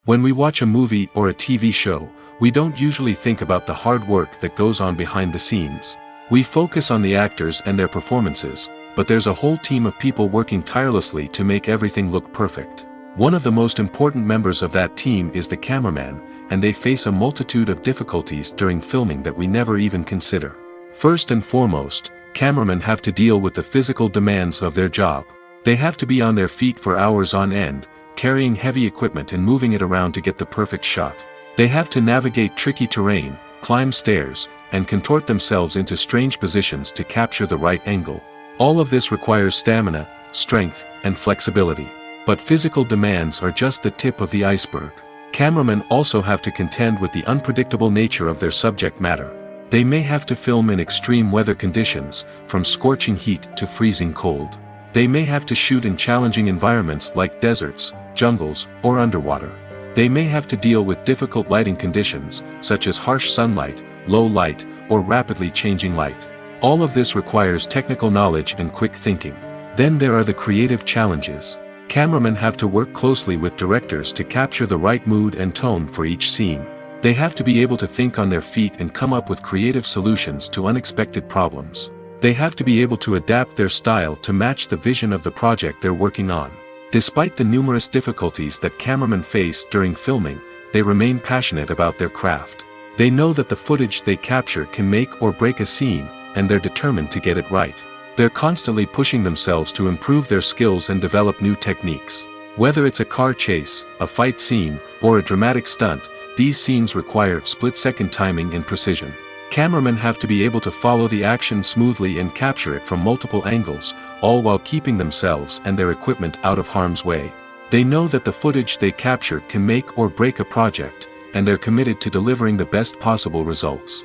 When we watch a movie or a TV show, we don't usually think about the hard work that goes on behind the scenes. We focus on the actors and their performances, but there's a whole team of people working tirelessly to make everything look perfect. One of the most important members of that team is the cameraman, and they face a multitude of difficulties during filming that we never even consider. First and foremost, cameramen have to deal with the physical demands of their job. They have to be on their feet for hours on end, carrying heavy equipment and moving it around to get the perfect shot. They have to navigate tricky terrain, climb stairs, and contort themselves into strange positions to capture the right angle. All of this requires stamina, strength, and flexibility. But physical demands are just the tip of the iceberg. Cameramen also have to contend with the unpredictable nature of their subject matter. They may have to film in extreme weather conditions, from scorching heat to freezing cold. They may have to shoot in challenging environments like deserts, jungles, or underwater. They may have to deal with difficult lighting conditions, such as harsh sunlight, low light, or rapidly changing light. All of this requires technical knowledge and quick thinking. Then there are the creative challenges. Cameramen have to work closely with directors to capture the right mood and tone for each scene. They have to be able to think on their feet and come up with creative solutions to unexpected problems. They have to be able to adapt their style to match the vision of the project they're working on. Despite the numerous difficulties that cameramen face during filming, they remain passionate about their craft. They know that the footage they capture can make or break a scene, and they're determined to get it right. They're constantly pushing themselves to improve their skills and develop new techniques. Whether it's a car chase, a fight scene, or a dramatic stunt, these scenes require split-second timing and precision. Cameramen have to be able to follow the action smoothly and capture it from multiple angles, all while keeping themselves and their equipment out of harm's way. They know that the footage they capture can make or break a project, and they're committed to delivering the best possible results.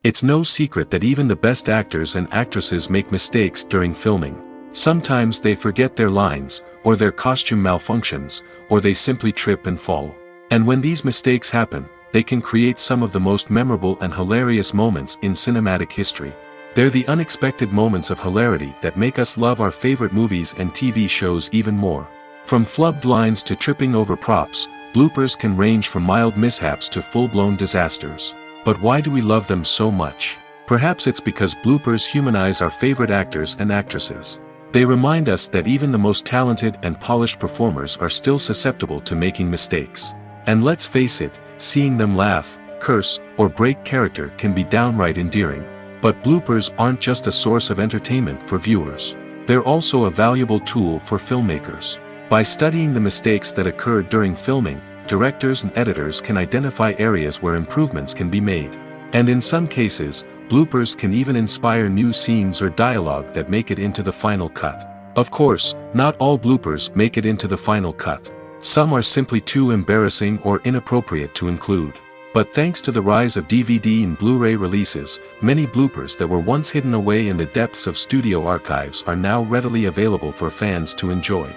It's no secret that even the best actors and actresses make mistakes during filming. Sometimes they forget their lines, or their costume malfunctions, or they simply trip and fall. And when these mistakes happen, they can create some of the most memorable and hilarious moments in cinematic history. They're the unexpected moments of hilarity that make us love our favorite movies and TV shows even more. From flubbed lines to tripping over props, bloopers can range from mild mishaps to full-blown disasters. But why do we love them so much? Perhaps it's because bloopers humanize our favorite actors and actresses. They remind us that even the most talented and polished performers are still susceptible to making mistakes. And let's face it, seeing them laugh, curse, or break character can be downright endearing. But bloopers aren't just a source of entertainment for viewers. They're also a valuable tool for filmmakers. By studying the mistakes that occurred during filming, directors and editors can identify areas where improvements can be made. And in some cases, bloopers can even inspire new scenes or dialogue that make it into the final cut. Of course, not all bloopers make it into the final cut. Some are simply too embarrassing or inappropriate to include. But thanks to the rise of DVD and Blu-ray releases, many bloopers that were once hidden away in the depths of studio archives are now readily available for fans to enjoy.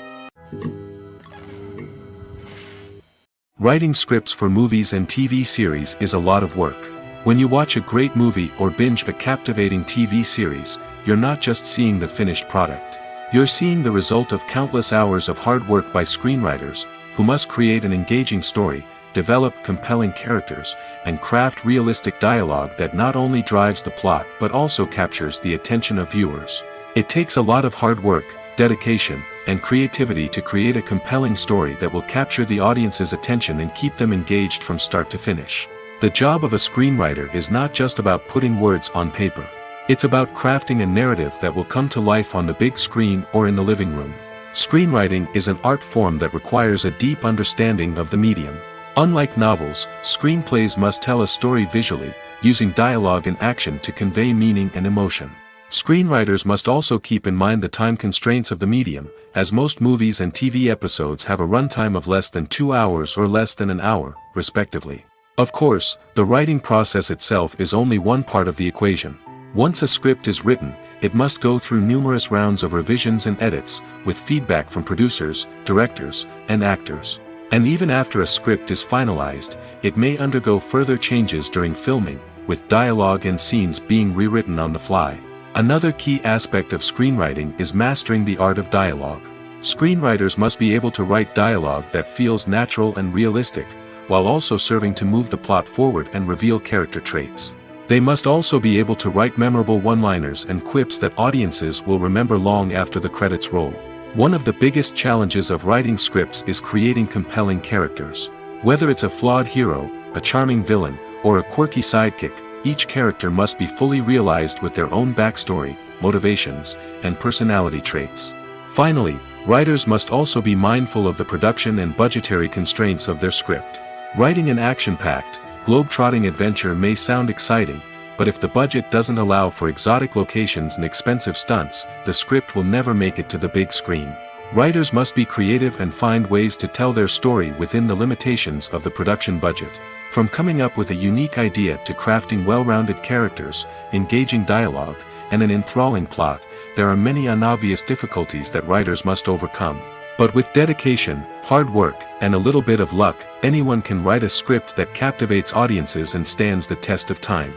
Writing scripts for movies and TV series is a lot of work. When you watch a great movie or binge a captivating TV series, you're not just seeing the finished product. You're seeing the result of countless hours of hard work by screenwriters, who must create an engaging story, develop compelling characters, and craft realistic dialogue that not only drives the plot but also captures the attention of viewers. It takes a lot of hard work, dedication, and creativity to create a compelling story that will capture the audience's attention and keep them engaged from start to finish. The job of a screenwriter is not just about putting words on paper. It's about crafting a narrative that will come to life on the big screen or in the living room. Screenwriting is an art form that requires a deep understanding of the medium. Unlike novels, screenplays must tell a story visually, using dialogue and action to convey meaning and emotion. Screenwriters must also keep in mind the time constraints of the medium, as most movies and TV episodes have a runtime of less than 2 hours or less than an hour, respectively. Of course, the writing process itself is only one part of the equation. Once a script is written, it must go through numerous rounds of revisions and edits, with feedback from producers, directors, and actors. And even after a script is finalized, it may undergo further changes during filming, with dialogue and scenes being rewritten on the fly. Another key aspect of screenwriting is mastering the art of dialogue. Screenwriters must be able to write dialogue that feels natural and realistic, while also serving to move the plot forward and reveal character traits. They must also be able to write memorable one-liners and quips that audiences will remember long after the credits roll. One of the biggest challenges of writing scripts is creating compelling characters. Whether it's a flawed hero, a charming villain, or a quirky sidekick, each character must be fully realized with their own backstory, motivations, and personality traits. Finally, writers must also be mindful of the production and budgetary constraints of their script. Writing an action-packed, globe-trotting adventure may sound exciting, but if the budget doesn't allow for exotic locations and expensive stunts, the script will never make it to the big screen. Writers must be creative and find ways to tell their story within the limitations of the production budget. From coming up with a unique idea to crafting well-rounded characters, engaging dialogue, and an enthralling plot, there are many unobvious difficulties that writers must overcome. But with dedication, hard work, and a little bit of luck, anyone can write a script that captivates audiences and stands the test of time.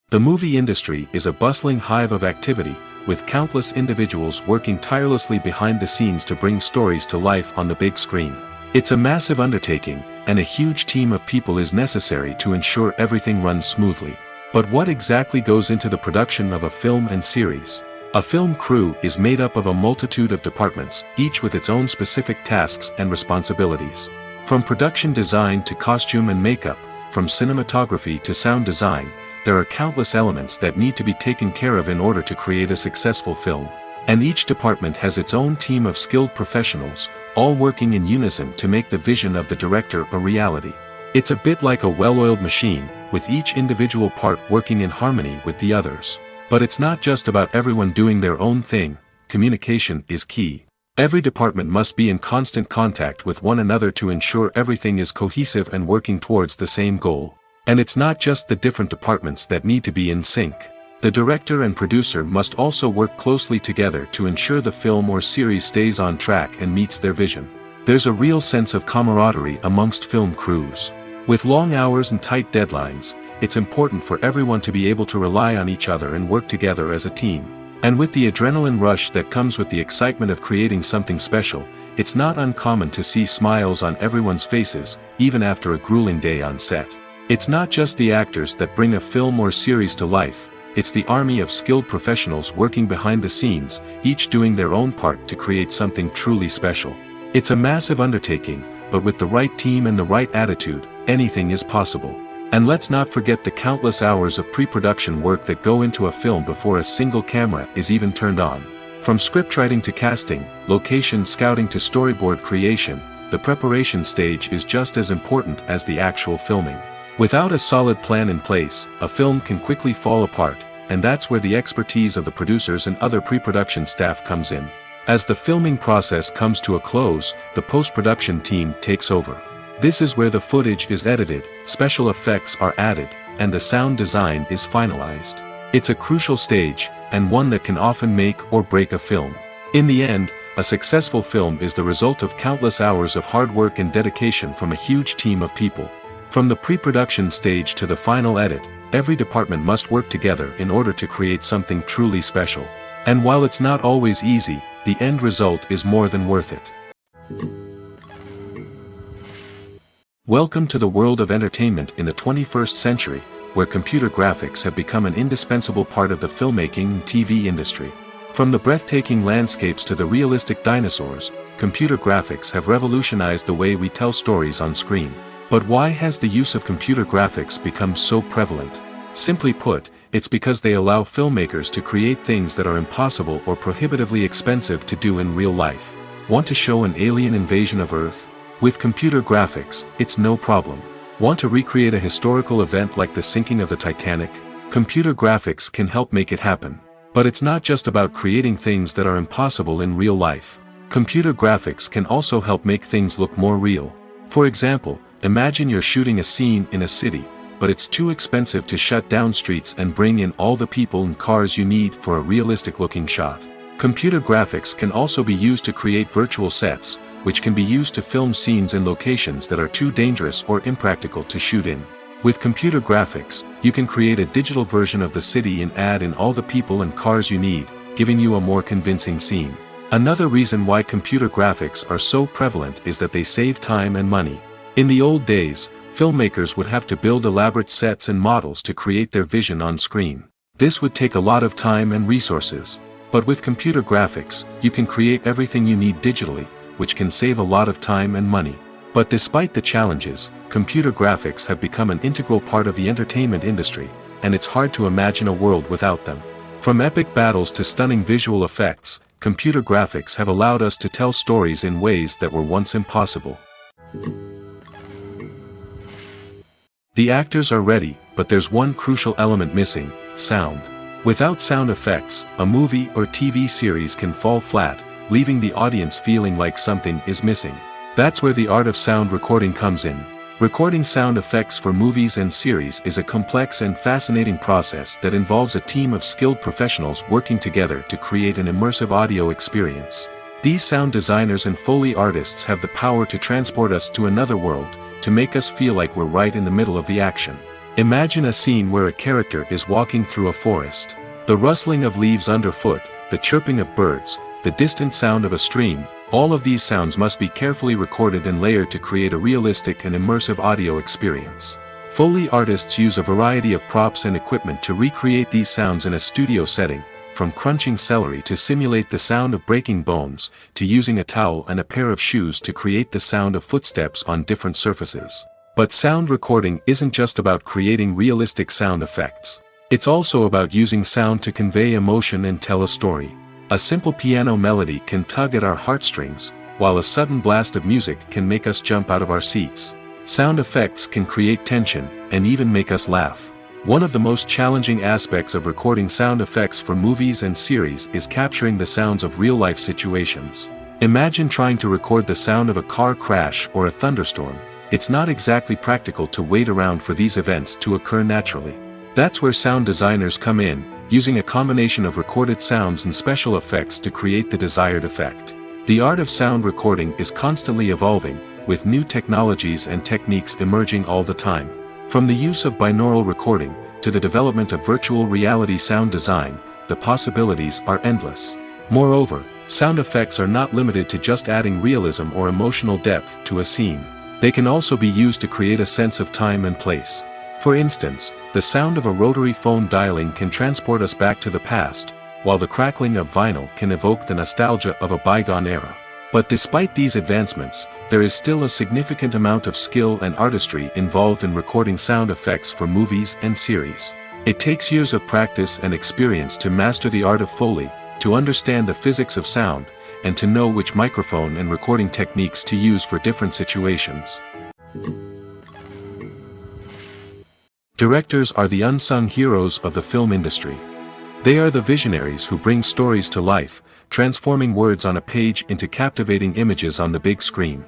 The movie industry is a bustling hive of activity, with countless individuals working tirelessly behind the scenes to bring stories to life on the big screen. It's a massive undertaking, and a huge team of people is necessary to ensure everything runs smoothly. But what exactly goes into the production of a film and series? A film crew is made up of a multitude of departments, each with its own specific tasks and responsibilities. From production design to costume and makeup, from cinematography to sound design, there are countless elements that need to be taken care of in order to create a successful film. And each department has its own team of skilled professionals, all working in unison to make the vision of the director a reality. It's a bit like a well-oiled machine, with each individual part working in harmony with the others. But it's not just about everyone doing their own thing. Communication is key. Every department must be in constant contact with one another to ensure everything is cohesive and working towards the same goal. And it's not just the different departments that need to be in sync. The director and producer must also work closely together to ensure the film or series stays on track and meets their vision. There's a real sense of camaraderie amongst film crews. With long hours and tight deadlines, it's important for everyone to be able to rely on each other and work together as a team. And with the adrenaline rush that comes with the excitement of creating something special, it's not uncommon to see smiles on everyone's faces, even after a grueling day on set. It's not just the actors that bring a film or series to life, it's the army of skilled professionals working behind the scenes, each doing their own part to create something truly special. It's a massive undertaking, but with the right team and the right attitude, anything is possible. And let's not forget the countless hours of pre-production work that go into a film before a single camera is even turned on. From scriptwriting to casting, location scouting to storyboard creation, the preparation stage is just as important as the actual filming. Without a solid plan in place, a film can quickly fall apart, and that's where the expertise of the producers and other pre-production staff comes in. As the filming process comes to a close, the post-production team takes over. This is where the footage is edited, special effects are added, and the sound design is finalized. It's a crucial stage, and one that can often make or break a film. In the end, a successful film is the result of countless hours of hard work and dedication from a huge team of people. From the pre-production stage to the final edit, every department must work together in order to create something truly special. And while it's not always easy, the end result is more than worth it. Welcome to the world of entertainment in the 21st century, where computer graphics have become an indispensable part of the filmmaking and TV industry. From the breathtaking landscapes to the realistic dinosaurs, computer graphics have revolutionized the way we tell stories on screen. But why has the use of computer graphics become so prevalent? Simply put, it's because they allow filmmakers to create things that are impossible or prohibitively expensive to do in real life. Want to show an alien invasion of Earth? With computer graphics, it's no problem. Want to recreate a historical event like the sinking of the Titanic? Computer graphics can help make it happen. But it's not just about creating things that are impossible in real life. Computer graphics can also help make things look more real. For example, imagine you're shooting a scene in a city, but it's too expensive to shut down streets and bring in all the people and cars you need for a realistic-looking shot. Computer graphics can also be used to create virtual sets, which can be used to film scenes in locations that are too dangerous or impractical to shoot in. With computer graphics, you can create a digital version of the city and add in all the people and cars you need, giving you a more convincing scene. Another reason why computer graphics are so prevalent is that they save time and money. In the old days, filmmakers would have to build elaborate sets and models to create their vision on screen. This would take a lot of time and resources. But with computer graphics, you can create everything you need digitally, which can save a lot of time and money. But despite the challenges, computer graphics have become an integral part of the entertainment industry, and it's hard to imagine a world without them. From epic battles to stunning visual effects, computer graphics have allowed us to tell stories in ways that were once impossible. The actors are ready, but there's one crucial element missing: sound. Without sound effects, a movie or TV series can fall flat, leaving the audience feeling like something is missing. That's where the art of sound recording comes in. Recording sound effects for movies and series is a complex and fascinating process that involves a team of skilled professionals working together to create an immersive audio experience. These sound designers and Foley artists have the power to transport us to another world, to make us feel like we're right in the middle of the action. Imagine a scene where a character is walking through a forest. The rustling of leaves underfoot, the chirping of birds, the distant sound of a stream, all of these sounds must be carefully recorded and layered to create a realistic and immersive audio experience. Foley artists use a variety of props and equipment to recreate these sounds in a studio setting, from crunching celery to simulate the sound of breaking bones, to using a towel and a pair of shoes to create the sound of footsteps on different surfaces. But sound recording isn't just about creating realistic sound effects. It's also about using sound to convey emotion and tell a story. A simple piano melody can tug at our heartstrings, while a sudden blast of music can make us jump out of our seats. Sound effects can create tension, and even make us laugh. One of the most challenging aspects of recording sound effects for movies and series is capturing the sounds of real-life situations. Imagine trying to record the sound of a car crash or a thunderstorm. It's not exactly practical to wait around for these events to occur naturally. That's where sound designers come in, using a combination of recorded sounds and special effects to create the desired effect. The art of sound recording is constantly evolving, with new technologies and techniques emerging all the time. From the use of binaural recording, to the development of virtual reality sound design, the possibilities are endless. Moreover, sound effects are not limited to just adding realism or emotional depth to a scene. They can also be used to create a sense of time and place. For instance, the sound of a rotary phone dialing can transport us back to the past, while the crackling of vinyl can evoke the nostalgia of a bygone era. But despite these advancements, there is still a significant amount of skill and artistry involved in recording sound effects for movies and series. It takes years of practice and experience to master the art of Foley, to understand the physics of sound, and to know which microphone and recording techniques to use for different situations. Directors are the unsung heroes of the film industry. They are the visionaries who bring stories to life, transforming words on a page into captivating images on the big screen.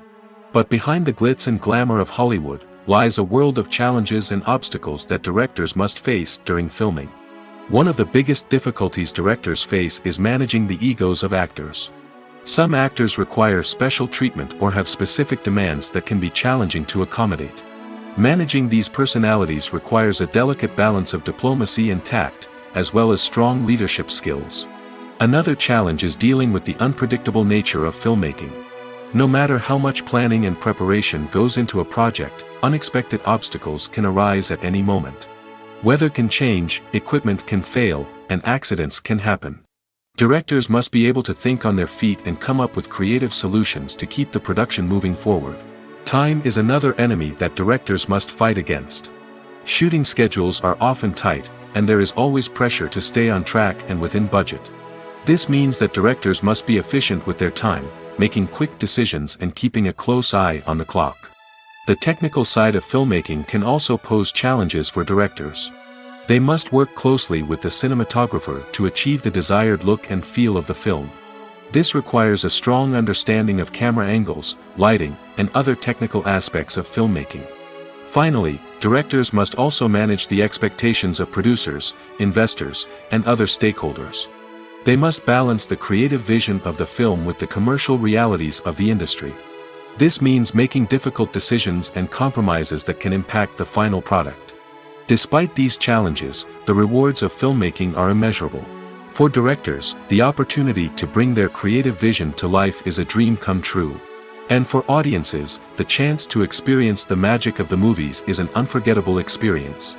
But behind the glitz and glamour of Hollywood, lies a world of challenges and obstacles that directors must face during filming. One of the biggest difficulties directors face is managing the egos of actors. Some actors require special treatment or have specific demands that can be challenging to accommodate. Managing these personalities requires a delicate balance of diplomacy and tact, as well as strong leadership skills. Another challenge is dealing with the unpredictable nature of filmmaking. No matter how much planning and preparation goes into a project, unexpected obstacles can arise at any moment. Weather can change, equipment can fail, and accidents can happen. Directors must be able to think on their feet and come up with creative solutions to keep the production moving forward. Time is another enemy that directors must fight against. Shooting schedules are often tight, and there is always pressure to stay on track and within budget. This means that directors must be efficient with their time, making quick decisions and keeping a close eye on the clock. The technical side of filmmaking can also pose challenges for directors. They must work closely with the cinematographer to achieve the desired look and feel of the film. This requires a strong understanding of camera angles, lighting, and other technical aspects of filmmaking. Finally, directors must also manage the expectations of producers, investors, and other stakeholders. They must balance the creative vision of the film with the commercial realities of the industry. This means making difficult decisions and compromises that can impact the final product. Despite these challenges, the rewards of filmmaking are immeasurable. For directors, the opportunity to bring their creative vision to life is a dream come true. And for audiences, the chance to experience the magic of the movies is an unforgettable experience.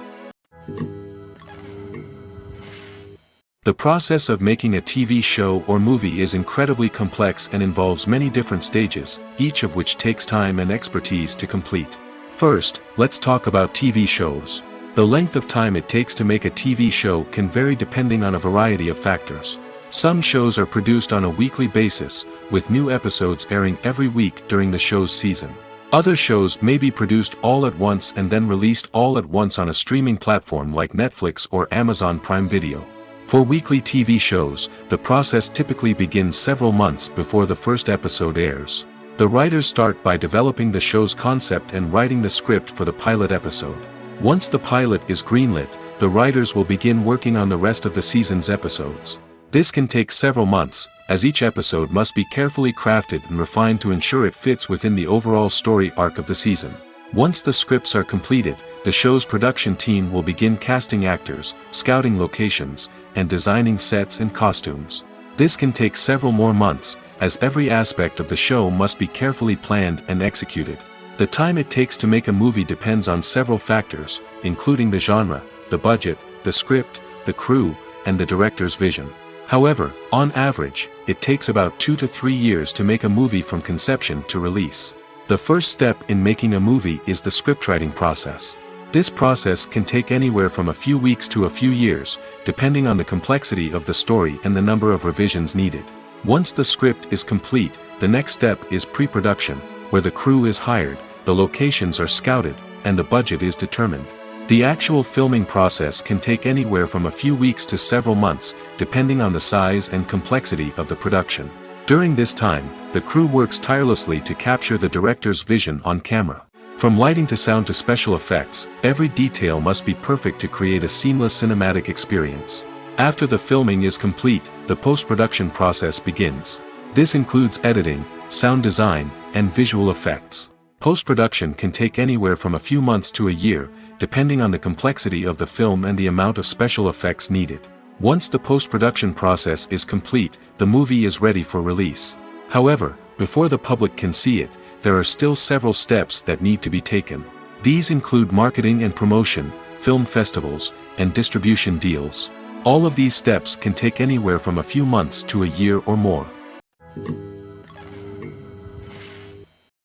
The process of making a TV show or movie is incredibly complex and involves many different stages, each of which takes time and expertise to complete. First, let's talk about TV shows. The length of time it takes to make a TV show can vary depending on a variety of factors. Some shows are produced on a weekly basis, with new episodes airing every week during the show's season. Other shows may be produced all at once and then released all at once on a streaming platform like Netflix or Amazon Prime Video. For weekly TV shows, the process typically begins several months before the first episode airs. The writers start by developing the show's concept and writing the script for the pilot episode. Once the pilot is greenlit, the writers will begin working on the rest of the season's episodes. This can take several months, as each episode must be carefully crafted and refined to ensure it fits within the overall story arc of the season. Once the scripts are completed, the show's production team will begin casting actors, scouting locations, and designing sets and costumes. This can take several more months, as every aspect of the show must be carefully planned and executed. The time it takes to make a movie depends on several factors, including the genre, the budget, the script, the crew, and the director's vision. However, on average, it takes about 2 to 3 years to make a movie from conception to release. The first step in making a movie is the scriptwriting process. This process can take anywhere from a few weeks to a few years, depending on the complexity of the story and the number of revisions needed. Once the script is complete, the next step is pre-production, where the crew is hired, the locations are scouted, and the budget is determined. The actual filming process can take anywhere from a few weeks to several months, depending on the size and complexity of the production. During this time, the crew works tirelessly to capture the director's vision on camera. From lighting to sound to special effects, every detail must be perfect to create a seamless cinematic experience. After the filming is complete, the post-production process begins. This includes editing, sound design, and visual effects. Post-production can take anywhere from a few months to a year, depending on the complexity of the film and the amount of special effects needed. Once the post-production process is complete, the movie is ready for release. However, before the public can see it, there are still several steps that need to be taken. These include marketing and promotion, film festivals, and distribution deals. All of these steps can take anywhere from a few months to a year or more.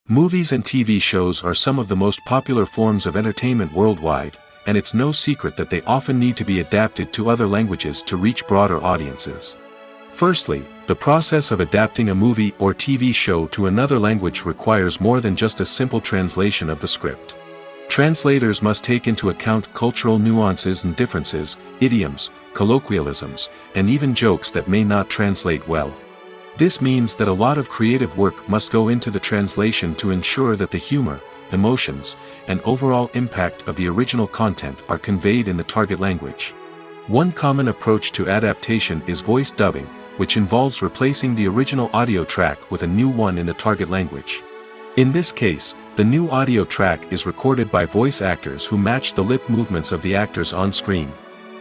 Movies and TV shows are some of the most popular forms of entertainment worldwide, and it's no secret that they often need to be adapted to other languages to reach broader audiences. Firstly, the process of adapting a movie or TV show to another language requires more than just a simple translation of the script. Translators must take into account cultural nuances and differences, idioms, colloquialisms, and even jokes that may not translate well. This means that a lot of creative work must go into the translation to ensure that the humor, emotions, and overall impact of the original content are conveyed in the target language. One common approach to adaptation is voice dubbing, which involves replacing the original audio track with a new one in the target language. In this case, the new audio track is recorded by voice actors who match the lip movements of the actors on screen.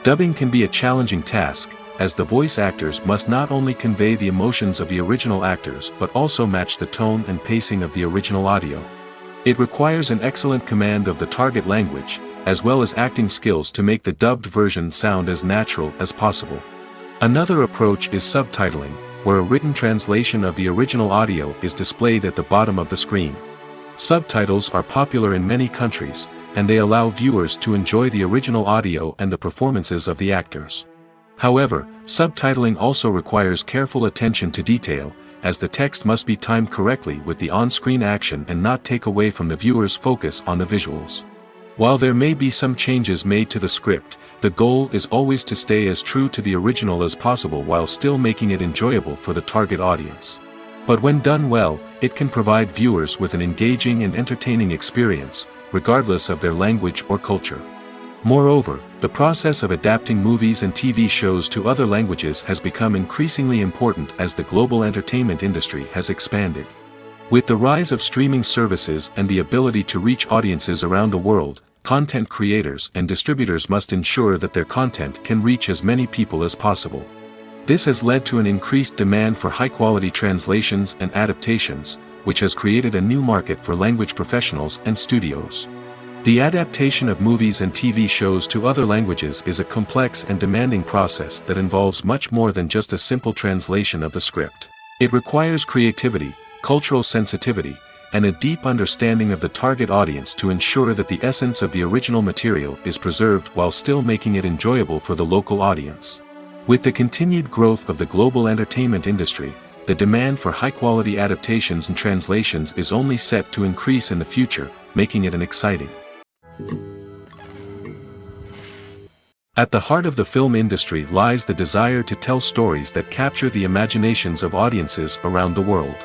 Dubbing can be a challenging task, as the voice actors must not only convey the emotions of the original actors but also match the tone and pacing of the original audio. It requires an excellent command of the target language, as well as acting skills to make the dubbed version sound as natural as possible. Another approach is subtitling, where a written translation of the original audio is displayed at the bottom of the screen. Subtitles are popular in many countries, and they allow viewers to enjoy the original audio and the performances of the actors. However, subtitling also requires careful attention to detail, as the text must be timed correctly with the on-screen action and not take away from the viewer's focus on the visuals. While there may be some changes made to the script, the goal is always to stay as true to the original as possible while still making it enjoyable for the target audience. But when done well, it can provide viewers with an engaging and entertaining experience, regardless of their language or culture. Moreover, the process of adapting movies and TV shows to other languages has become increasingly important as the global entertainment industry has expanded. With the rise of streaming services and the ability to reach audiences around the world, content creators and distributors must ensure that their content can reach as many people as possible. This has led to an increased demand for high-quality translations and adaptations, which has created a new market for language professionals and studios. The adaptation of movies and TV shows to other languages is a complex and demanding process that involves much more than just a simple translation of the script. It requires creativity, cultural sensitivity, and a deep understanding of the target audience to ensure that the essence of the original material is preserved while still making it enjoyable for the local audience. With the continued growth of the global entertainment industry, the demand for high-quality adaptations and translations is only set to increase in the future, making it an exciting At the heart of the film industry lies the desire to tell stories that capture the imaginations of audiences around the world.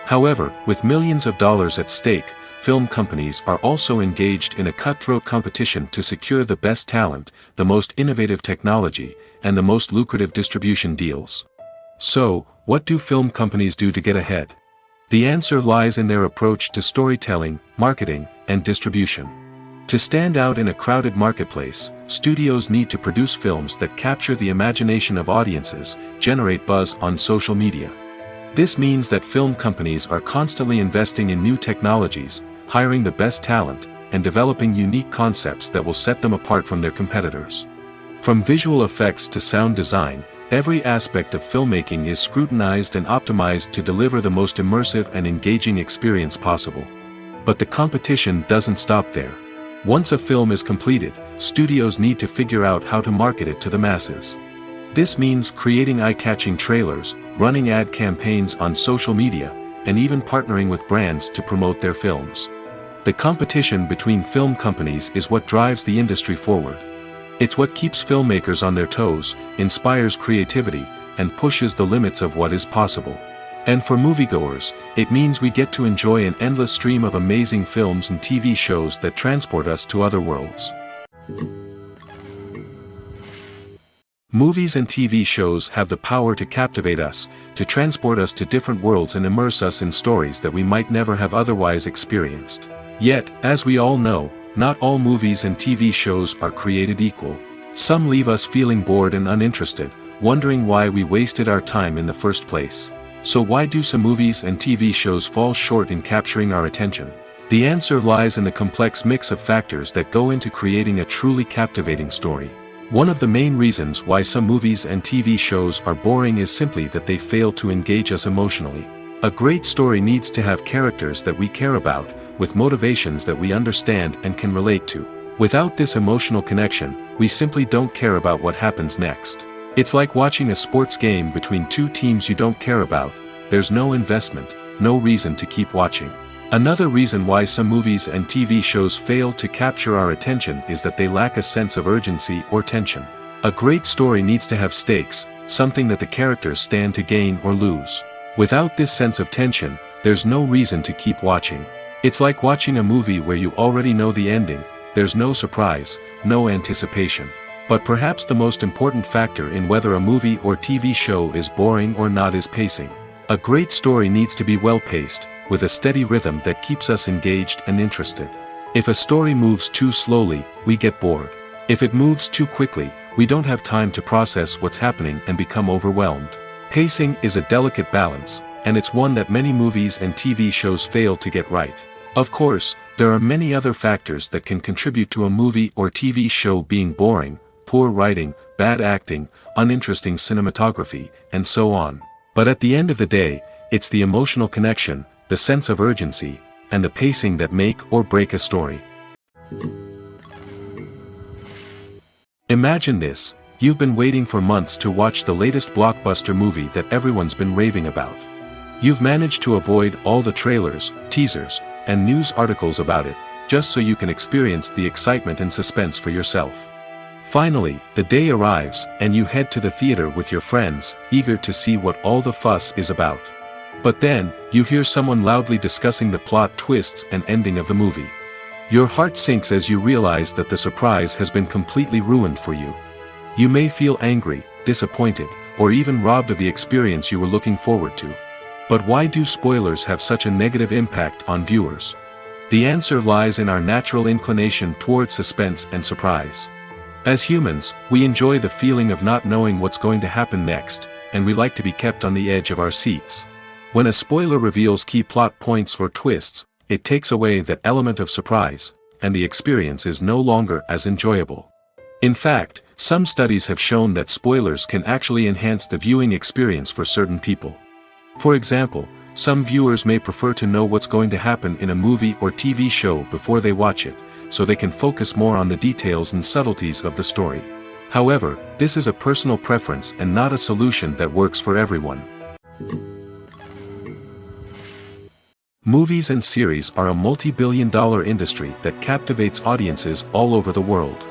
However, with millions of dollars at stake, film companies are also engaged in a cutthroat competition to secure the best talent, the most innovative technology, and the most lucrative distribution deals. So, what do film companies do to get ahead? The answer lies in their approach to storytelling, marketing, and distribution. To stand out in a crowded marketplace, studios need to produce films that capture the imagination of audiences, generate buzz on social media. This means that film companies are constantly investing in new technologies, hiring the best talent, and developing unique concepts that will set them apart from their competitors. From visual effects to sound design, every aspect of filmmaking is scrutinized and optimized to deliver the most immersive and engaging experience possible. But the competition doesn't stop there. Once a film is completed, studios need to figure out how to market it to the masses. This means creating eye-catching trailers, running ad campaigns on social media, and even partnering with brands to promote their films. The competition between film companies is what drives the industry forward. It's what keeps filmmakers on their toes, inspires creativity, and pushes the limits of what is possible. And for moviegoers, it means we get to enjoy an endless stream of amazing films and TV shows that transport us to other worlds. Movies and TV shows have the power to captivate us, to transport us to different worlds and immerse us in stories that we might never have otherwise experienced. Yet, as we all know, not all movies and TV shows are created equal. Some leave us feeling bored and uninterested, wondering why we wasted our time in the first place. So why do some movies and TV shows fall short in capturing our attention? The answer lies in the complex mix of factors that go into creating a truly captivating story. One of the main reasons why some movies and TV shows are boring is simply that they fail to engage us emotionally. A great story needs to have characters that we care about, with motivations that we understand and can relate to. Without this emotional connection, we simply don't care about what happens next. It's like watching a sports game between two teams you don't care about. There's no investment, no reason to keep watching. Another reason why some movies and TV shows fail to capture our attention is that they lack a sense of urgency or tension. A great story needs to have stakes, something that the characters stand to gain or lose. Without this sense of tension, there's no reason to keep watching. It's like watching a movie where you already know the ending. There's no surprise, no anticipation. But perhaps the most important factor in whether a movie or TV show is boring or not is pacing. A great story needs to be well-paced, with a steady rhythm that keeps us engaged and interested. If a story moves too slowly, we get bored. If it moves too quickly, we don't have time to process what's happening and become overwhelmed. Pacing is a delicate balance, and it's one that many movies and TV shows fail to get right. Of course, there are many other factors that can contribute to a movie or TV show being boring: poor writing, bad acting, uninteresting cinematography, and so on. But at the end of the day, it's the emotional connection, the sense of urgency, and the pacing that make or break a story. Imagine this: you've been waiting for months to watch the latest blockbuster movie that everyone's been raving about. You've managed to avoid all the trailers, teasers, and news articles about it, just so you can experience the excitement and suspense for yourself. Finally, the day arrives, and you head to the theater with your friends, eager to see what all the fuss is about. But then, you hear someone loudly discussing the plot twists and ending of the movie. Your heart sinks as you realize that the surprise has been completely ruined for you. You may feel angry, disappointed, or even robbed of the experience you were looking forward to. But why do spoilers have such a negative impact on viewers? The answer lies in our natural inclination towards suspense and surprise. As humans, we enjoy the feeling of not knowing what's going to happen next, and we like to be kept on the edge of our seats. When a spoiler reveals key plot points or twists, it takes away that element of surprise, and the experience is no longer as enjoyable. In fact, some studies have shown that spoilers can actually enhance the viewing experience for certain people. For example, some viewers may prefer to know what's going to happen in a movie or TV show before they watch it, so they can focus more on the details and subtleties of the story. However, this is a personal preference and not a solution that works for everyone. Movies and series are a multi-billion-dollar industry that captivates audiences all over the world.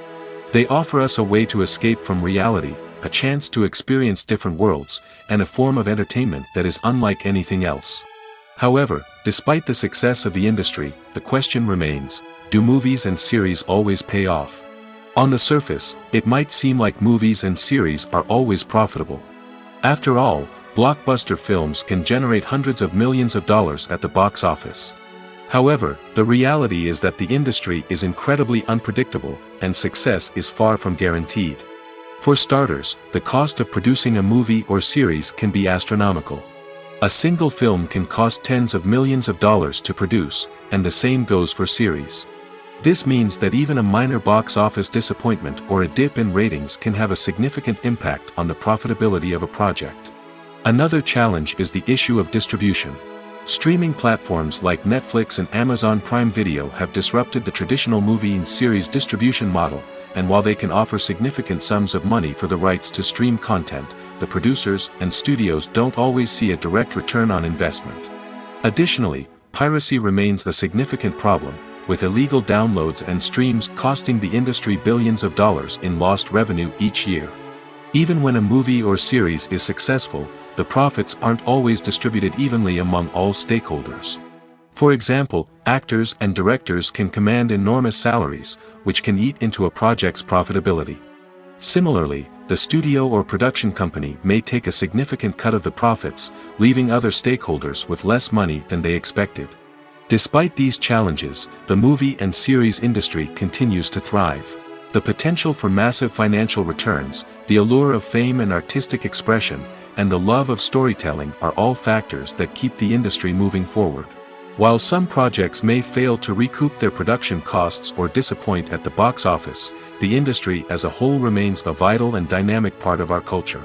They offer us a way to escape from reality, a chance to experience different worlds, and a form of entertainment that is unlike anything else. However, despite the success of the industry, the question remains, do movies and series always pay off? On the surface, it might seem like movies and series are always profitable. After all, blockbuster films can generate hundreds of millions of dollars at the box office. However, the reality is that the industry is incredibly unpredictable, and success is far from guaranteed. For starters, the cost of producing a movie or series can be astronomical. A single film can cost tens of millions of dollars to produce, and the same goes for series. This means that even a minor box office disappointment or a dip in ratings can have a significant impact on the profitability of a project. Another challenge is the issue of distribution. Streaming platforms like Netflix and Amazon Prime Video have disrupted the traditional movie and series distribution model, and while they can offer significant sums of money for the rights to stream content, the producers and studios don't always see a direct return on investment. Additionally, piracy remains a significant problem, with illegal downloads and streams costing the industry billions of dollars in lost revenue each year. Even when a movie or series is successful, the profits aren't always distributed evenly among all stakeholders. For example, actors and directors can command enormous salaries, which can eat into a project's profitability. Similarly, the studio or production company may take a significant cut of the profits, leaving other stakeholders with less money than they expected. Despite these challenges, the movie and series industry continues to thrive. The potential for massive financial returns, the allure of fame and artistic expression, and the love of storytelling are all factors that keep the industry moving forward. While some projects may fail to recoup their production costs or disappoint at the box office, the industry as a whole remains a vital and dynamic part of our culture.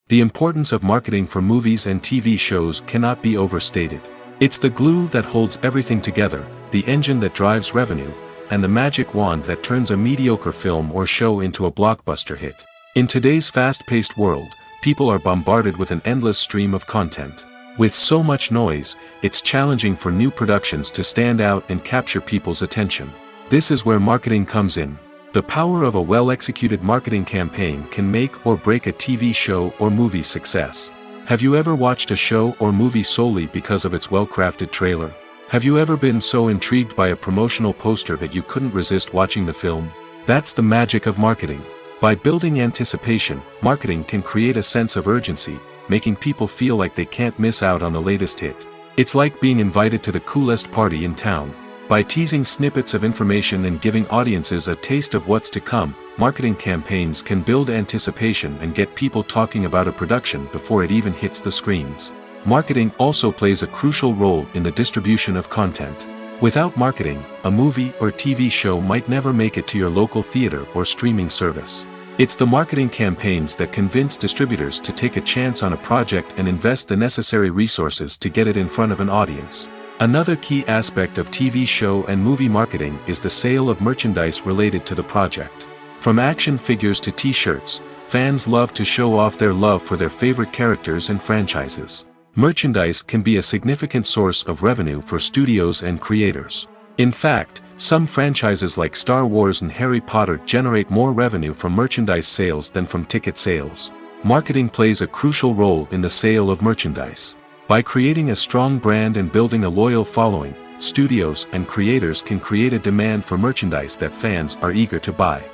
The importance of marketing for movies and TV shows cannot be overstated. It's the glue that holds everything together, the engine that drives revenue, and the magic wand that turns a mediocre film or show into a blockbuster hit. In today's fast-paced world, people are bombarded with an endless stream of content. With so much noise, it's challenging for new productions to stand out and capture people's attention. This is where marketing comes in. The power of a well-executed marketing campaign can make or break a TV show or movie's success. Have you ever watched a show or movie solely because of its well-crafted trailer? Have you ever been so intrigued by a promotional poster that you couldn't resist watching the film? That's the magic of marketing. By building anticipation, marketing can create a sense of urgency, making people feel like they can't miss out on the latest hit. It's like being invited to the coolest party in town. By teasing snippets of information and giving audiences a taste of what's to come, marketing campaigns can build anticipation and get people talking about a production before it even hits the screens. Marketing also plays a crucial role in the distribution of content. Without marketing, a movie or TV show might never make it to your local theater or streaming service. It's the marketing campaigns that convince distributors to take a chance on a project and invest the necessary resources to get it in front of an audience. Another key aspect of TV show and movie marketing is the sale of merchandise related to the project. From action figures to t-shirts, fans love to show off their love for their favorite characters and franchises. Merchandise can be a significant source of revenue for studios and creators. In fact, some franchises like Star Wars and Harry Potter generate more revenue from merchandise sales than from ticket sales. Marketing plays a crucial role in the sale of merchandise. By creating a strong brand and building a loyal following, studios and creators can create a demand for merchandise that fans are eager to buy.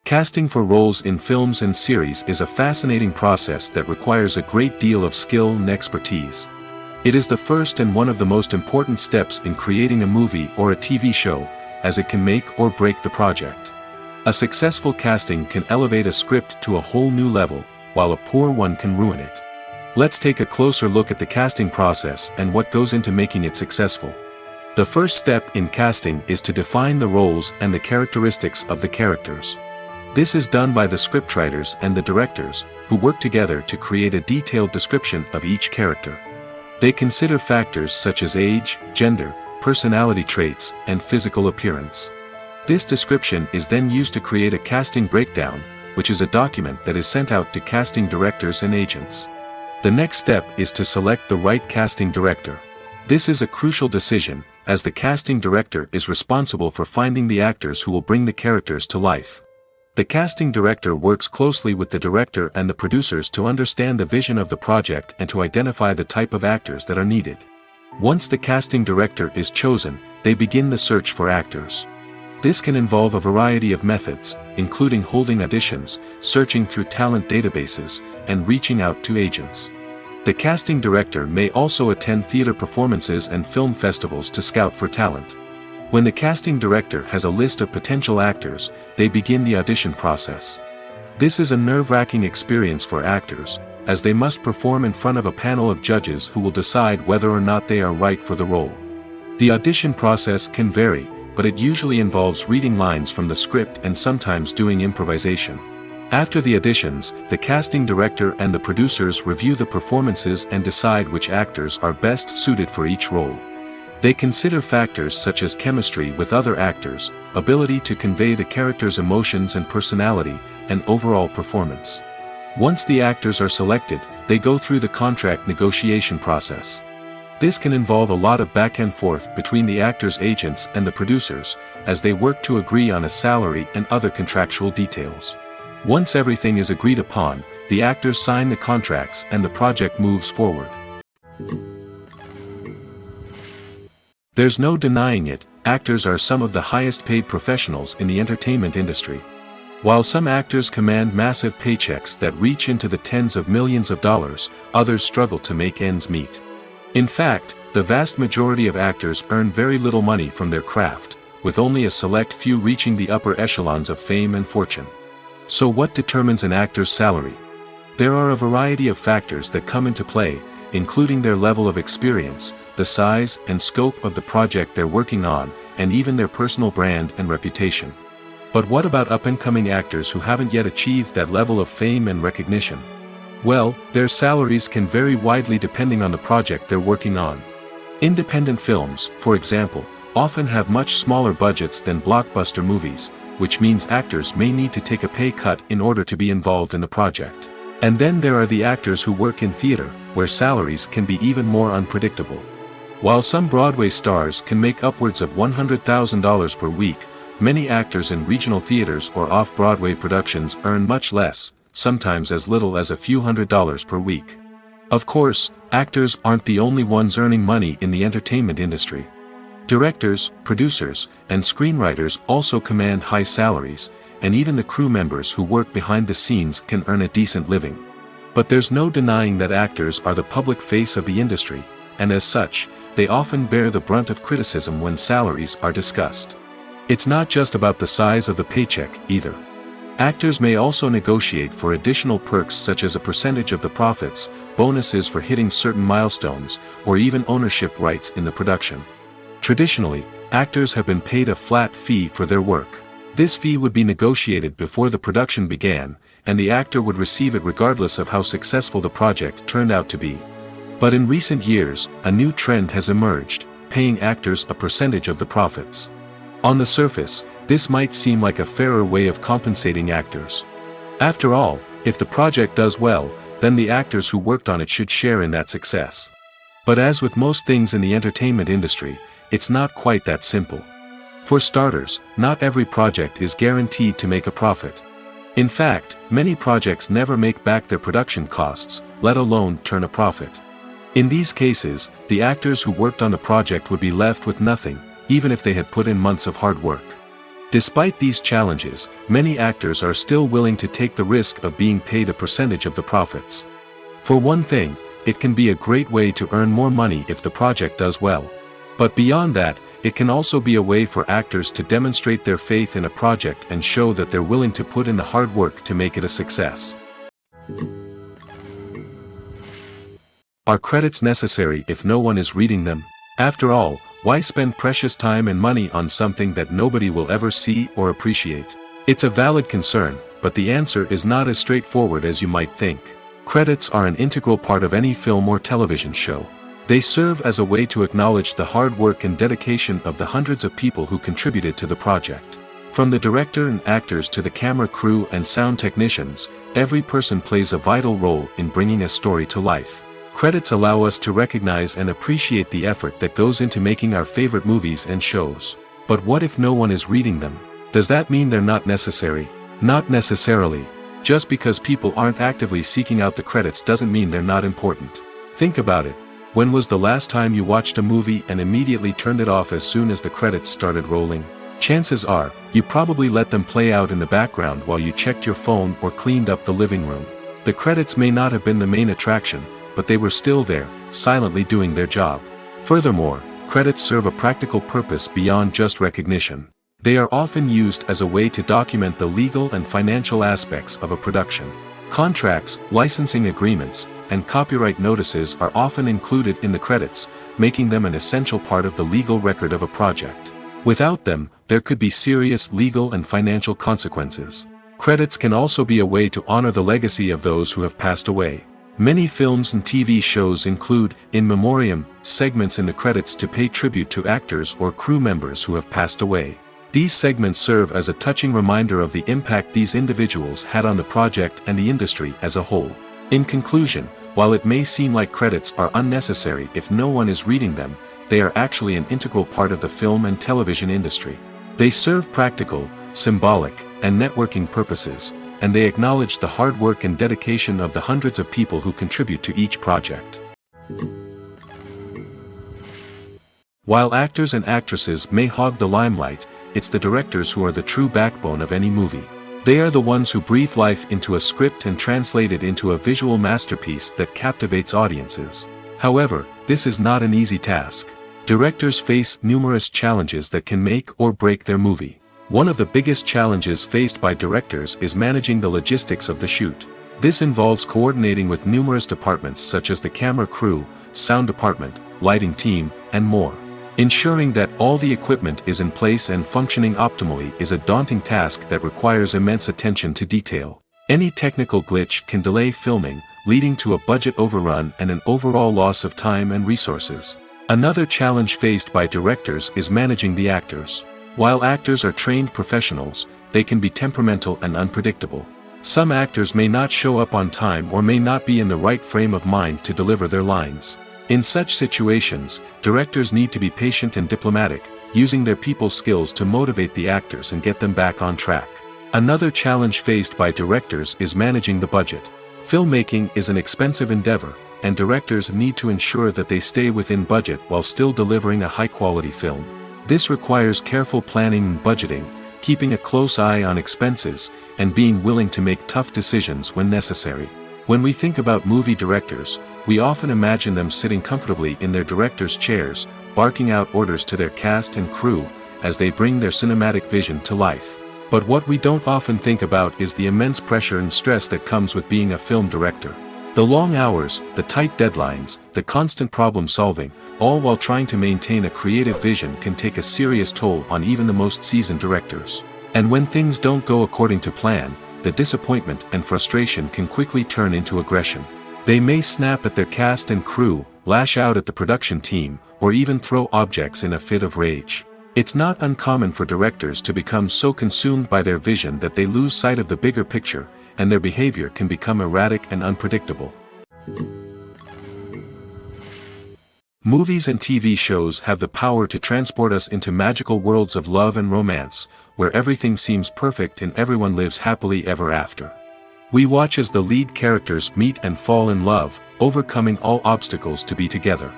Casting for roles in films and series is a fascinating process that requires a great deal of skill and expertise. It is the first and one of the most important steps in creating a movie or a TV show, as it can make or break the project. A successful casting can elevate a script to a whole new level, while a poor one can ruin it. Let's take a closer look at the casting process and what goes into making it successful. The first step in casting is to define the roles and the characteristics of the characters. This is done by the scriptwriters and the directors, who work together to create a detailed description of each character. They consider factors such as age, gender, personality traits, and physical appearance. This description is then used to create a casting breakdown, which is a document that is sent out to casting directors and agents. The next step is to select the right casting director. This is a crucial decision, as the casting director is responsible for finding the actors who will bring the characters to life. The casting director works closely with the director and the producers to understand the vision of the project and to identify the type of actors that are needed. Once the casting director is chosen, they begin the search for actors. This can involve a variety of methods, including holding auditions, searching through talent databases, and reaching out to agents. The casting director may also attend theater performances and film festivals to scout for talent. When the casting director has a list of potential actors, they begin the audition process. This is a nerve-wracking experience for actors, as they must perform in front of a panel of judges who will decide whether or not they are right for the role. The audition process can vary, but it usually involves reading lines from the script and sometimes doing improvisation. After the auditions, the casting director and the producers review the performances and decide which actors are best suited for each role. They consider factors such as chemistry with other actors, ability to convey the character's emotions and personality, and overall performance. Once the actors are selected, they go through the contract negotiation process. This can involve a lot of back and forth between the actors' agents and the producers, as they work to agree on a salary and other contractual details. Once everything is agreed upon, the actors sign the contracts and the project moves forward. There's no denying it, actors are some of the highest paid professionals in the entertainment industry. While some actors command massive paychecks that reach into the tens of millions of dollars, others struggle to make ends meet. In fact, the vast majority of actors earn very little money from their craft, with only a select few reaching the upper echelons of fame and fortune. So what determines an actor's salary? There are a variety of factors that come into play, including their level of experience, the size and scope of the project they're working on, and even their personal brand and reputation. But what about up-and-coming actors who haven't yet achieved that level of fame and recognition? Well, their salaries can vary widely depending on the project they're working on. Independent films, for example, often have much smaller budgets than blockbuster movies, which means actors may need to take a pay cut in order to be involved in the project. And then there are the actors who work in theater, where salaries can be even more unpredictable. While some Broadway stars can make upwards of $100,000 per week, many actors in regional theaters or off-Broadway productions earn much less, sometimes as little as a few $100s per week. Of course, actors aren't the only ones earning money in the entertainment industry. Directors, producers, and screenwriters also command high salaries, and even the crew members who work behind the scenes can earn a decent living. But there's no denying that actors are the public face of the industry, and as such, they often bear the brunt of criticism when salaries are discussed. It's not just about the size of the paycheck, either. Actors may also negotiate for additional perks such as a percentage of the profits, bonuses for hitting certain milestones, or even ownership rights in the production. Traditionally, actors have been paid a flat fee for their work. This fee would be negotiated before the production began, and the actor would receive it regardless of how successful the project turned out to be. But in recent years, a new trend has emerged, paying actors a percentage of the profits. On the surface, this might seem like a fairer way of compensating actors. After all, if the project does well, then the actors who worked on it should share in that success. But as with most things in the entertainment industry, it's not quite that simple. For starters, not every project is guaranteed to make a profit. In fact, many projects never make back their production costs, let alone turn a profit. In these cases, the actors who worked on the project would be left with nothing, even if they had put in months of hard work. Despite these challenges, many actors are still willing to take the risk of being paid a percentage of the profits. For one thing, it can be a great way to earn more money if the project does well. But beyond that, it can also be a way for actors to demonstrate their faith in a project and show that they're willing to put in the hard work to make it a success. Are credits necessary if no one is reading them? After all, why spend precious time and money on something that nobody will ever see or appreciate? It's a valid concern, but the answer is not as straightforward as you might think. Credits are an integral part of any film or television show. They serve as a way to acknowledge the hard work and dedication of the hundreds of people who contributed to the project. From the director and actors to the camera crew and sound technicians, every person plays a vital role in bringing a story to life. Credits allow us to recognize and appreciate the effort that goes into making our favorite movies and shows. But what if no one is reading them? Does that mean they're not necessary? Not necessarily. Just because people aren't actively seeking out the credits doesn't mean they're not important. Think about it. When was the last time you watched a movie and immediately turned it off as soon as the credits started rolling? Chances are, you probably let them play out in the background while you checked your phone or cleaned up the living room. The credits may not have been the main attraction, but they were still there, silently doing their job. Furthermore, credits serve a practical purpose beyond just recognition. They are often used as a way to document the legal and financial aspects of a production. Contracts, licensing agreements, and copyright notices are often included in the credits, making them an essential part of the legal record of a project. Without them, there could be serious legal and financial consequences. Credits can also be a way to honor the legacy of those who have passed away. Many films and TV shows include, in memoriam, segments in the credits to pay tribute to actors or crew members who have passed away. These segments serve as a touching reminder of the impact these individuals had on the project and the industry as a whole. In conclusion, while it may seem like credits are unnecessary if no one is reading them, they are actually an integral part of the film and television industry. They serve practical, symbolic, and networking purposes, and they acknowledge the hard work and dedication of the hundreds of people who contribute to each project. While actors and actresses may hog the limelight, it's the directors who are the true backbone of any movie. They are the ones who breathe life into a script and translate it into a visual masterpiece that captivates audiences. However, this is not an easy task. Directors face numerous challenges that can make or break their movie. One of the biggest challenges faced by directors is managing the logistics of the shoot. This involves coordinating with numerous departments such as the camera crew, sound department, lighting team, and more. Ensuring that all the equipment is in place and functioning optimally is a daunting task that requires immense attention to detail. Any technical glitch can delay filming, leading to a budget overrun and an overall loss of time and resources. Another challenge faced by directors is managing the actors. While actors are trained professionals, they can be temperamental and unpredictable. Some actors may not show up on time or may not be in the right frame of mind to deliver their lines. In such situations, directors need to be patient and diplomatic, using their people skills to motivate the actors and get them back on track. Another challenge faced by directors is managing the budget. Filmmaking is an expensive endeavor, and directors need to ensure that they stay within budget while still delivering a high-quality film. This requires careful planning and budgeting, keeping a close eye on expenses, and being willing to make tough decisions when necessary. When we think about movie directors, we often imagine them sitting comfortably in their director's chairs, barking out orders to their cast and crew, as they bring their cinematic vision to life. But what we don't often think about is the immense pressure and stress that comes with being a film director. The long hours, the tight deadlines, the constant problem solving, all while trying to maintain a creative vision can take a serious toll on even the most seasoned directors. And when things don't go according to plan, the disappointment and frustration can quickly turn into aggression. They may snap at their cast and crew, lash out at the production team, or even throw objects in a fit of rage. It's not uncommon for directors to become so consumed by their vision that they lose sight of the bigger picture, and their behavior can become erratic and unpredictable. Movies and TV shows have the power to transport us into magical worlds of love and romance, where everything seems perfect and everyone lives happily ever after. We watch as the lead characters meet and fall in love, overcoming all obstacles to be together.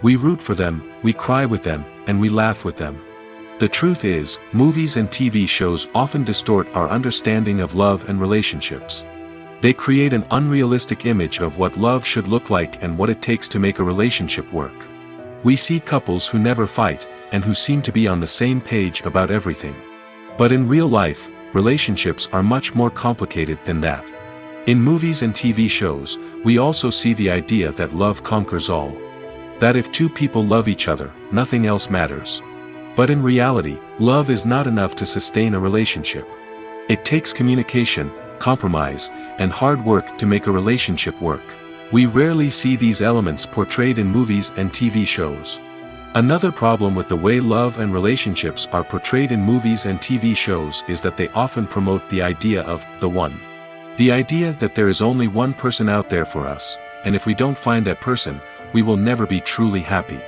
We root for them, we cry with them, and we laugh with them. The truth is, movies and TV shows often distort our understanding of love and relationships. They create an unrealistic image of what love should look like and what it takes to make a relationship work. We see couples who never fight, and who seem to be on the same page about everything. But in real life, relationships are much more complicated than that. In movies and TV shows, we also see the idea that love conquers all. That if two people love each other, nothing else matters. But in reality, love is not enough to sustain a relationship. It takes communication, compromise, and hard work to make a relationship work. We rarely see these elements portrayed in movies and TV shows. Another problem with the way love and relationships are portrayed in movies and TV shows is that they often promote the idea of the one. The idea that there is only one person out there for us, and if we don't find that person, we will never be truly happy.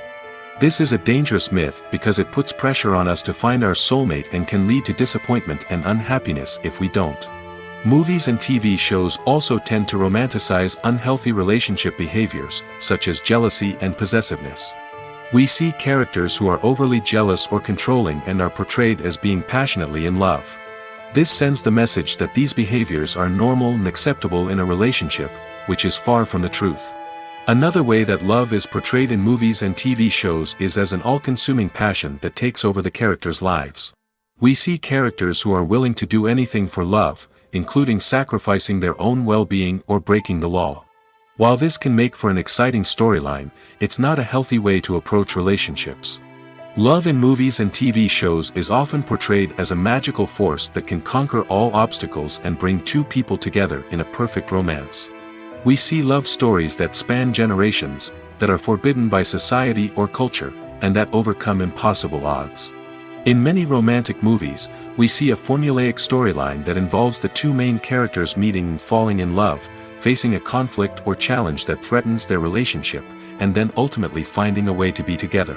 This is a dangerous myth because it puts pressure on us to find our soulmate and can lead to disappointment and unhappiness if we don't. Movies and TV shows also tend to romanticize unhealthy relationship behaviors, such as jealousy and possessiveness. We see characters who are overly jealous or controlling and are portrayed as being passionately in love. This sends the message that these behaviors are normal and acceptable in a relationship, which is far from the truth. Another way that love is portrayed in movies and TV shows is as an all-consuming passion that takes over the characters' lives. We see characters who are willing to do anything for love, including sacrificing their own well-being or breaking the law. While this can make for an exciting storyline, it's not a healthy way to approach relationships. Love in movies and TV shows is often portrayed as a magical force that can conquer all obstacles and bring two people together in a perfect romance. We see love stories that span generations, that are forbidden by society or culture, and that overcome impossible odds. In many romantic movies, we see a formulaic storyline that involves the two main characters meeting and falling in love, facing a conflict or challenge that threatens their relationship, and then ultimately finding a way to be together.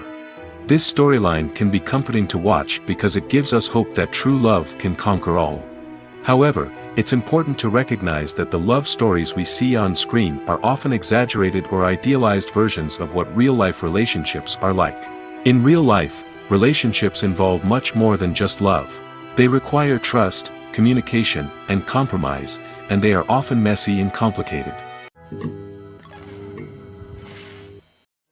This storyline can be comforting to watch because it gives us hope that true love can conquer all. However, it's important to recognize that the love stories we see on screen are often exaggerated or idealized versions of what real-life relationships are like. In real life, relationships involve much more than just love. They require trust, communication, and compromise, and they are often messy and complicated.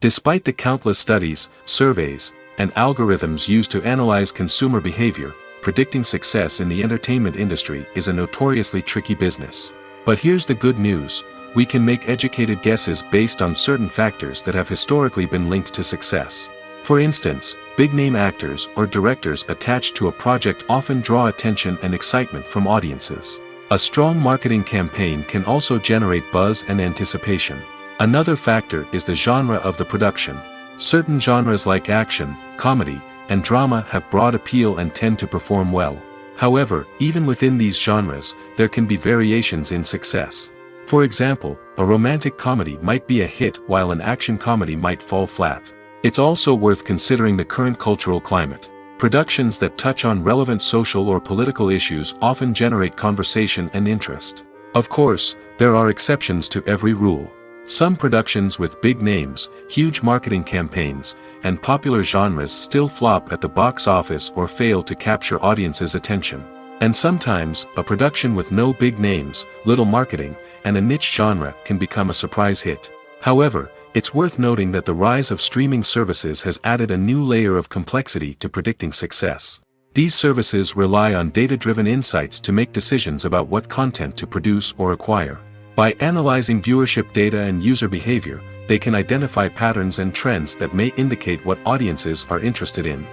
Despite the countless studies, surveys, and algorithms used to analyze consumer behavior, predicting success in the entertainment industry is a notoriously tricky business. But here's the good news: we can make educated guesses based on certain factors that have historically been linked to success. For instance, big-name actors or directors attached to a project often draw attention and excitement from audiences. A strong marketing campaign can also generate buzz and anticipation. Another factor is the genre of the production. Certain genres like action, comedy, and drama have broad appeal and tend to perform well. However, even within these genres, there can be variations in success. For example, a romantic comedy might be a hit while an action comedy might fall flat. It's also worth considering the current cultural climate. Productions that touch on relevant social or political issues often generate conversation and interest. Of course, there are exceptions to every rule. Some productions with big names, huge marketing campaigns, and popular genres still flop at the box office or fail to capture audiences' attention. And sometimes, a production with no big names, little marketing, and a niche genre can become a surprise hit. However, it's worth noting that the rise of streaming services has added a new layer of complexity to predicting success. These services rely on data-driven insights to make decisions about what content to produce or acquire. By analyzing viewership data and user behavior, they can identify patterns and trends that may indicate what audiences are interested in.